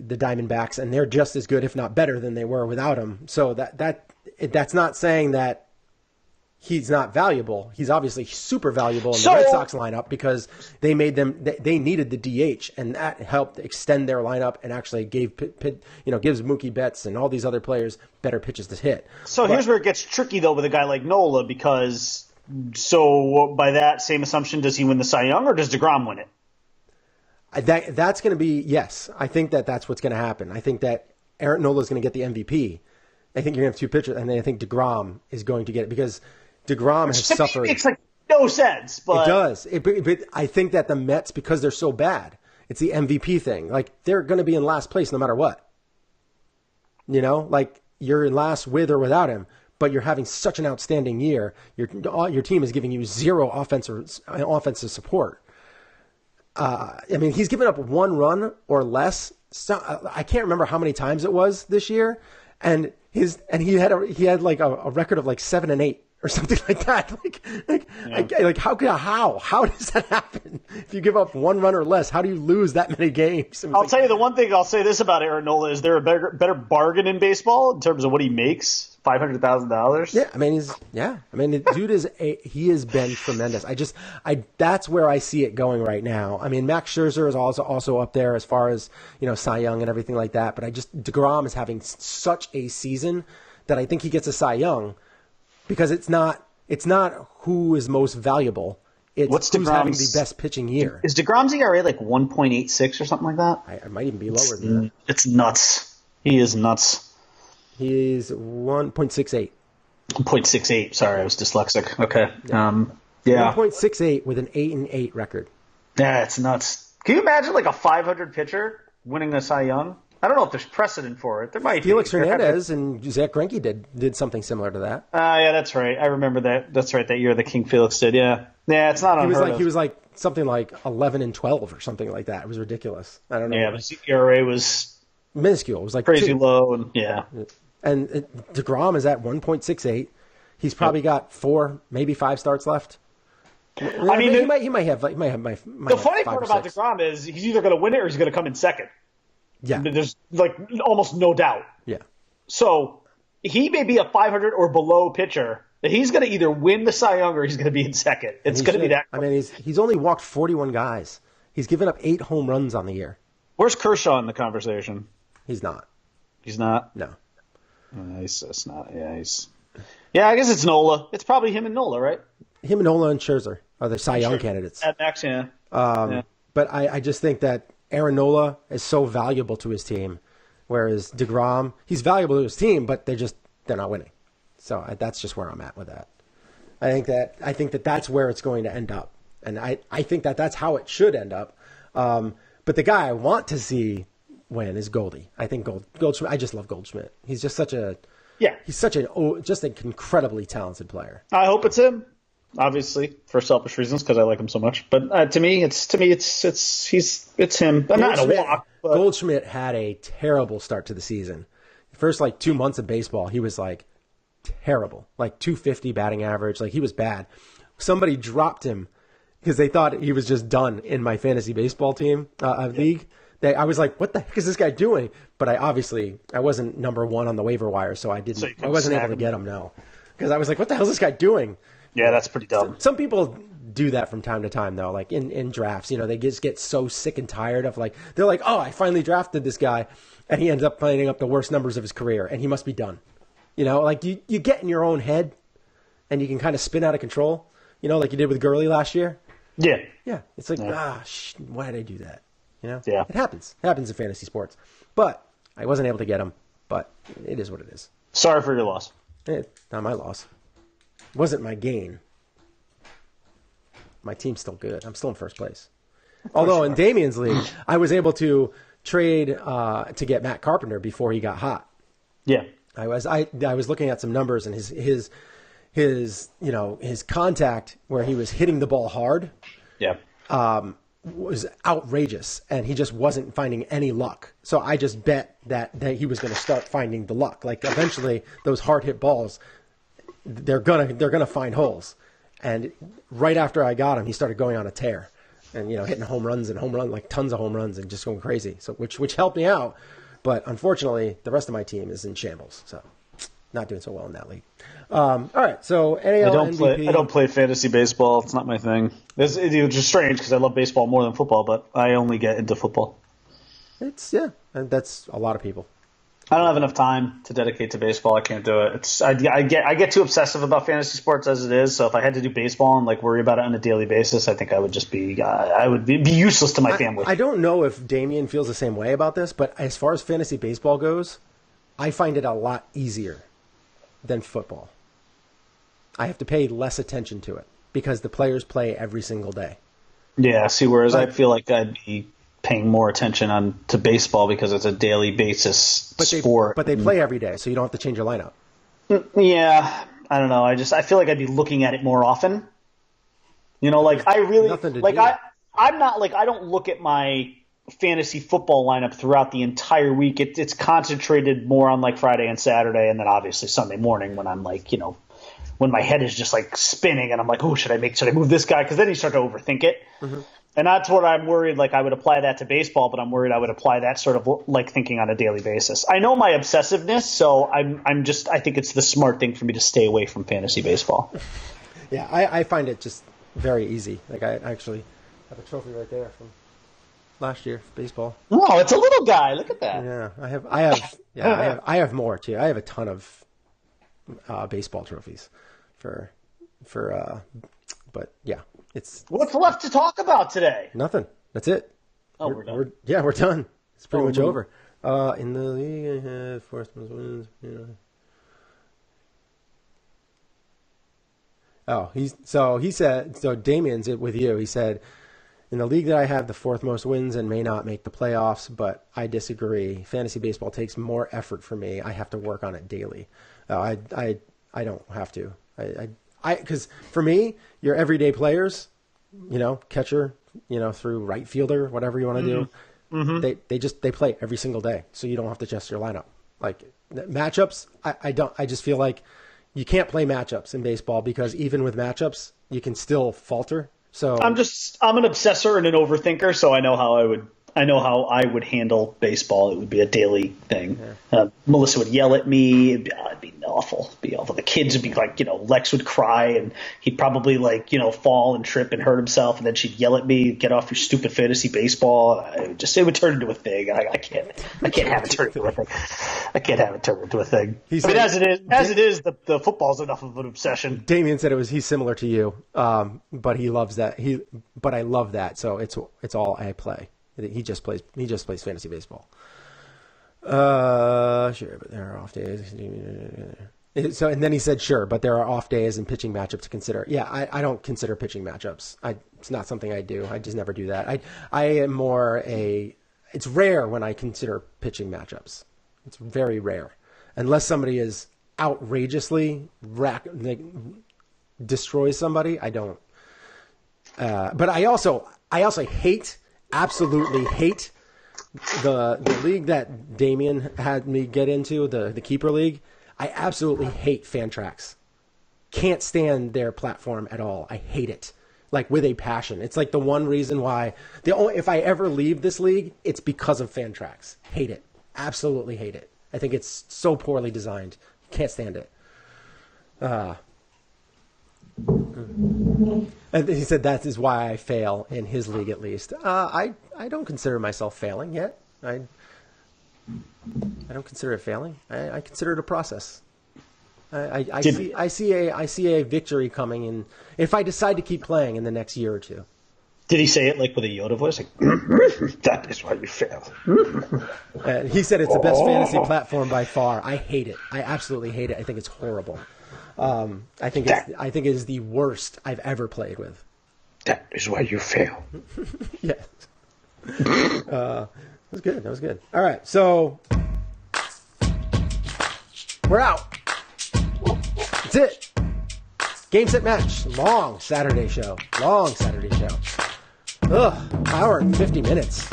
Diamondbacks, and they're just as good, if not better, than they were without him. So that's not saying that he's not valuable. He's obviously super valuable in the Red Sox lineup because they made they needed the DH, and that helped extend their lineup and actually gives Mookie Betts and all these other players better pitches to hit. So here's where it gets tricky though with a guy like Nola, because by that same assumption, does he win the Cy Young or does DeGrom win it? That's going to be, yes. I think that's what's going to happen. I think that Aaron Nola is going to get the MVP. I think you're going to have two pitchers, and then I think DeGrom is going to get it because DeGrom has suffered. It makes no sense. But it does. But I think that the Mets, because they're so bad, it's the MVP thing. Like, they're going to be in last place no matter what. Like, you're in last with or without him, but you're having such an outstanding year. Your team is giving you zero offensive support. He's given up one run or less. So, I can't remember how many times it was this year, and he had like a record of like 7-8 or something like that. How does that happen? If you give up one run or less, how do you lose that many games? I'll tell you the one thing. I'll say this about Aaron Nola: is there a better bargain in baseball in terms of what he makes? $500,000. The dude he has been tremendous. That's where I see it going right now. I mean, Max Scherzer is also up there as far as Cy Young and everything like that. But DeGrom is having such a season that I think he gets a Cy Young because it's not It's not who is most valuable. It's who's having the best pitching year. Is DeGrom's ERA like 1.86 or something like that? I might even be lower than that. It's nuts. He is nuts. He's 1.68. 1.68. Sorry, I was dyslexic. Okay. Yeah. 1.68 with an 8-8 record. Yeah, it's nuts. Can you imagine like a 500 pitcher winning a Cy Young? I don't know if there's precedent for it. There might Felix Hernandez and Zach Greinke did something similar to that. Yeah, that's right. I remember that. That's right. That year the King Felix did. Yeah, it's not unheard of. He was like something like 11-12 or something like that. It was ridiculous. I don't know. Yeah, his ERA was minuscule. It was like crazy 2. low, and yeah. And DeGrom is at 1.68. He's probably got 4, maybe 5 starts left. I mean, he might have. The funny part about DeGrom is he's either going to win it or he's going to come in second. Yeah, there's like almost no doubt. Yeah. So he may be a 500 or below pitcher. He's going to either win the Cy Young or he's going to be in second. It's going to be that. I mean, he's only walked 41 guys. He's given up 8 home runs on the year. Where's Kershaw in the conversation? He's not. He's not? No. He's not. Yeah, I guess it's Nola. It's probably him and Nola, right? Him and Nola and Scherzer are the Cy Young candidates. At max, yeah. But I just think that Aaron Nola is so valuable to his team, whereas DeGrom, he's valuable to his team, but they're not winning. So that's just where I'm at with that. I think that that's where it's going to end up, and I think that that's how it should end up. But the guy I want to see win is Goldie. I think Goldschmidt. I just love Goldschmidt. He's just such an incredibly talented player. I hope it's him. Obviously, for selfish reasons, because I like him so much. But to me, it's him. I'm not in a walk. But... Goldschmidt had a terrible start to the season. The first 2 months of baseball, he was terrible, 250 batting average. He was bad. Somebody dropped him because they thought he was just done in my fantasy baseball team league. I was like, what the heck is this guy doing? But I wasn't number 1 on the waiver wire, so I wasn't able to get him. No, because I was like, what the hell is this guy doing? Yeah, that's pretty dumb. Some people do that from time to time, though. In drafts, they just get so sick and tired of they're like, oh, I finally drafted this guy, and he ends up putting up the worst numbers of his career, and he must be done. You get in your own head, and you can kind of spin out of control, like you did with Gurley last year. Yeah. Yeah. It's why did I do that? Yeah. It happens. It happens in fantasy sports. But I wasn't able to get him, but it is what it is. Sorry for your loss. Not my loss. It wasn't my gain. My team's still good. I'm still in first place. Although in Damien's league, I was able to trade to get Matt Carpenter before he got hot. Yeah. I was looking at some numbers, and his contact where he was hitting the ball hard. Yeah. Was outrageous, and he just wasn't finding any luck. So I just bet that he was going to start finding the luck. Eventually, those hard hit balls, they're gonna find holes. And right after I got him, he started going on a tear, and hitting home runs, tons of home runs, and just going crazy. So which helped me out, but unfortunately, the rest of my team is in shambles. So not doing so well in that league. All right, so NAL MVP. I don't play fantasy baseball. It's not my thing. It's just strange because I love baseball more than football, but I only get into football. And that's a lot of people. I don't have enough time to dedicate to baseball. I can't do it. I get too obsessive about fantasy sports as it is. So if I had to do baseball and worry about it on a daily basis, I think I would just be useless to my family. I don't know if Damien feels the same way about this, but as far as fantasy baseball goes, I find it a lot easier than football. I have to pay less attention to it because the players play every single day. Yeah, see, whereas I feel like I'd be paying more attention to baseball because it's a daily basis sport. But they play every day, so you don't have to change your lineup. Yeah, I don't know. I feel like I'd be looking at it more often. I'm not I don't look at my fantasy football lineup throughout the entire week. It's concentrated more on Friday and Saturday, and then obviously Sunday morning when I'm when my head is just spinning and I'm like, oh, should I move this guy? Because then you start to overthink it. Mm-hmm. And that's what I'm worried. I would apply that to baseball, but I'm worried I would apply that sort of thinking on a daily basis. I know my obsessiveness, so I think it's the smart thing for me to stay away from fantasy baseball. Yeah, I find it just very easy. I actually have a trophy right there from last year for baseball. Oh, it's a little guy. Look at that. Yeah, I have more too. I have a ton of baseball trophies for but yeah, it's what's left to talk about today? nothing. That's it. Oh, we're done. We're done. It's pretty much over. In the league, I had fourth most wins. Damien's it with you. He said, in the league that I have the fourth most wins and may not make the playoffs, but I disagree. Fantasy baseball takes more effort for me. I have to work on it daily. I don't have to. Because for me, your everyday players, catcher, through right fielder, whatever you want to do, they play every single day, so you don't have to adjust your lineup. Like matchups, I just feel like you can't play matchups in baseball because even with matchups, you can still falter. So I'm an obsessor and an overthinker, so I know how I would handle baseball. It would be a daily thing. Yeah. Melissa would yell at me. It'd be awful. It'd be awful. The kids would be like, Lex would cry and he'd probably fall and trip and hurt himself. And then she'd yell at me, "Get off your stupid fantasy baseball." It would turn into a thing. I can't have it turn into a thing. I can't have it turn into a thing. As it is, the football's enough of an obsession. Damien said he's similar to you. But he loves that. But I love that. So it's all I play. He just plays fantasy baseball. Sure, but there are off days. So, and then he said, sure, but there are off days and pitching matchups to consider. Yeah, I don't consider pitching matchups. It's not something I do. I just never do that. I am more it's rare when I consider pitching matchups. It's very rare. Unless somebody is outrageously destroys somebody, I don't. But I also absolutely hate the league that Damien had me get into, the keeper league. I absolutely hate Fantrax. Can't stand their platform at all. I hate it, with a passion. It's the one reason why if I ever leave this league, it's because of Fantrax. Hate it. Absolutely hate it. I think it's so poorly designed. Can't stand it. And he said that is why I fail in his league, at least. I don't consider myself failing yet. I don't consider it failing. I consider it a process. I see a victory coming in if I decide to keep playing in the next year or two. Did he say it with a Yoda voice? That is why you fail. He said it's the best fantasy platform by far. I hate it. I absolutely hate it. I think it's horrible. I think it is the worst I've ever played with. That is why you fail. Yeah. That was good. All right, so we're out. That's it. Game, set, match. Long Saturday show. Hour and 50 minutes.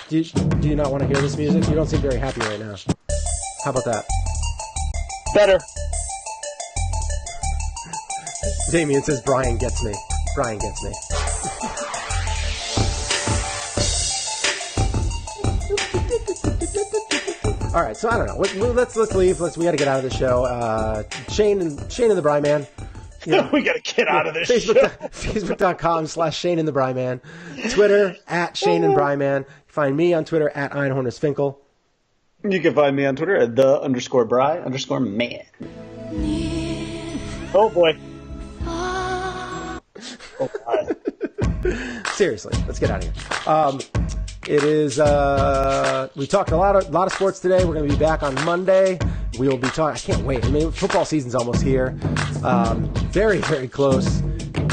Do you not want to hear this music? You don't seem very happy right now. How about that? Better. Damien says Brian gets me. All right, so I don't know. Let's leave. We got to get out of the show. Shane and the Briman. We got to get out of this show. Facebook.com/ShaneandtheBriman. Twitter @ShaneandBriman. Find me on Twitter @EinhornersFinkel. You can find me on Twitter at @_Bri_man. Oh boy. Oh God. Seriously, let's get out of here. It is. We talked a lot of sports today. We're going to be back on Monday. We will be talking. I can't wait. I mean, football season's almost here. Very, very close.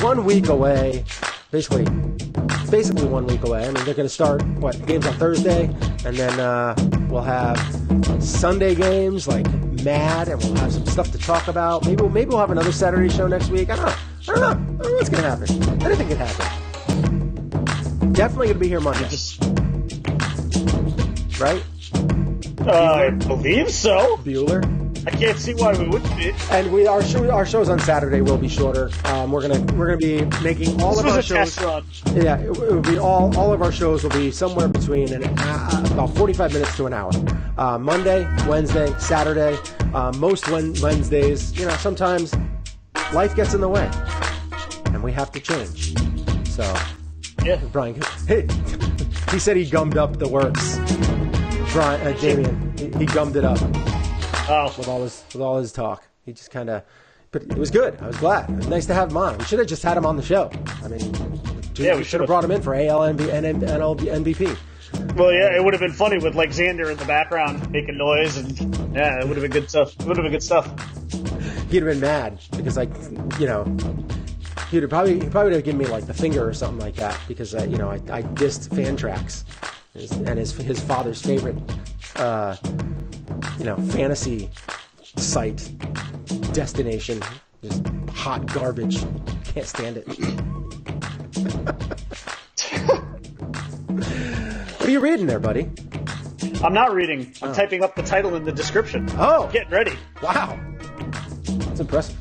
1 week away. Basically 1 week away. I mean, they're going to start games on Thursday, and then we'll have Sunday games mad, and we'll have some stuff to talk about. Maybe we'll have another Saturday show next week. I don't know what's going to happen. Anything could happen. Definitely going to be here Monday. Yes. Right? I believe so. Bueller. I can't see why we wouldn't be. And our shows on Saturday will be shorter. We're gonna be making all of our shows. Test run. Yeah, it will be all of our shows will be somewhere between about 45 minutes to an hour. Monday, Wednesday, Saturday. Most Wednesdays, sometimes life gets in the way, and we have to change. So, yeah, Brian. Hey, he said he gummed up the works. Damien, he gummed it up. Oh, with all his talk. He just kind of, but it was good. I was glad. It was nice to have him on. We should have just had him on the show. I mean, we should have brought him in for AL and NL MVP. Well, yeah, it would have been funny with like Xander in the background making noise, and yeah, it would have been good stuff. It would have been good stuff. He'd have been mad because, like, you know, he probably would have given me like the finger or something like that because I dissed Fantrax and his father's favorite fantasy site destination. Just hot garbage. Can't stand it. What are you reading there, buddy? I'm not reading. I'm typing up the title in the description. Oh. I'm getting ready. Wow. That's impressive.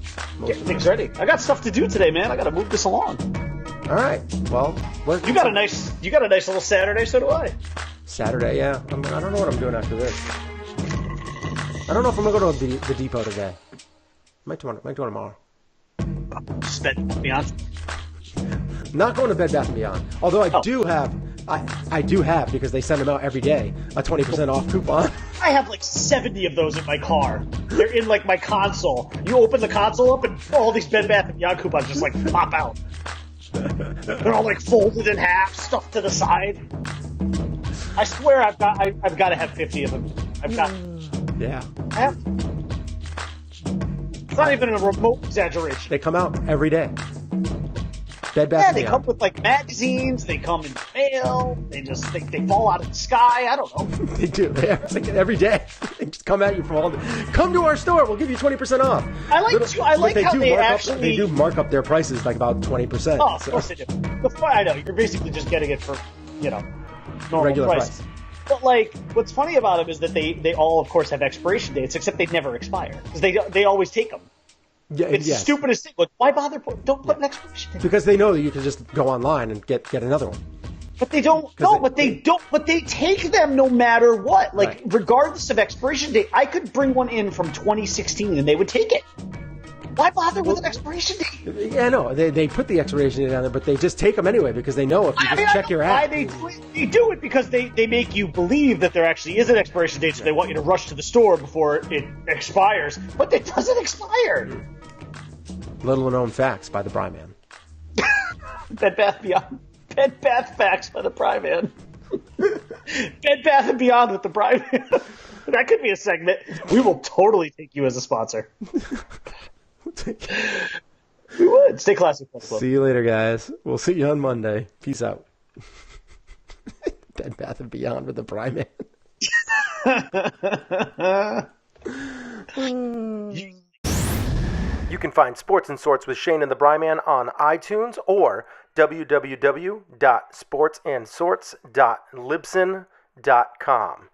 Getting things ready. I got stuff to do today, man. I got to move this along. All right. Well, you got a nice little Saturday. So do I. Saturday, yeah. I don't know what I'm doing after this. I don't know if I'm gonna go to the depot today. Might do it tomorrow. Spend Beyond. Not going to Bed Bath & Beyond. Although I do have because they send them out every day a 20% off coupon. I have like 70 of those in my car. They're in like my console. You open the console up and all these Bed Bath & Beyond coupons just like pop out. They're all like folded in half, stuffed to the side. I swear I've got to have 50 of them. I've got. Yeah. I have. It's not even a remote exaggeration. They come out every day. Bed Bath & They Beyond. come with like magazines. They come in mail. They fall out of the sky. I don't know. They do. It's like every day. They just come at you from all. Come to our store. We'll give you 20% off. I like how they actually they do mark up their prices like about 20%. Oh, of course they do. I know you're basically just getting it for normal regular price. But like, what's funny about them is that they all, of course, have expiration dates, except they never expire because they always take them. Yeah, It's the stupidest thing. Like, why bother? Don't put an expiration date. Because they know that you can just go online and get another one. But they don't. No, but they don't. But they take them no matter what. Like, regardless of expiration date, I could bring one in from 2016 and they would take it. Why bother with an expiration date? Yeah, no, they put the expiration date on there, but they just take them anyway because they know if you just check your app. They do it because they make you believe that there actually is an expiration date, so they want you to rush to the store before it expires. But it doesn't expire. Little known facts by the Briman. Bed Bath Beyond. Bed Bath Facts by the Briman. Bed Bath & Beyond with the Briman. That could be a segment. We will totally take you as a sponsor. We would. Stay classy. See you later, guys. We'll see you on Monday. Peace out. Bed Bath & Beyond with the Briman. You can find Sports and Sorts with Shane and the Briman on iTunes or www.sportsandsorts.libsyn.com.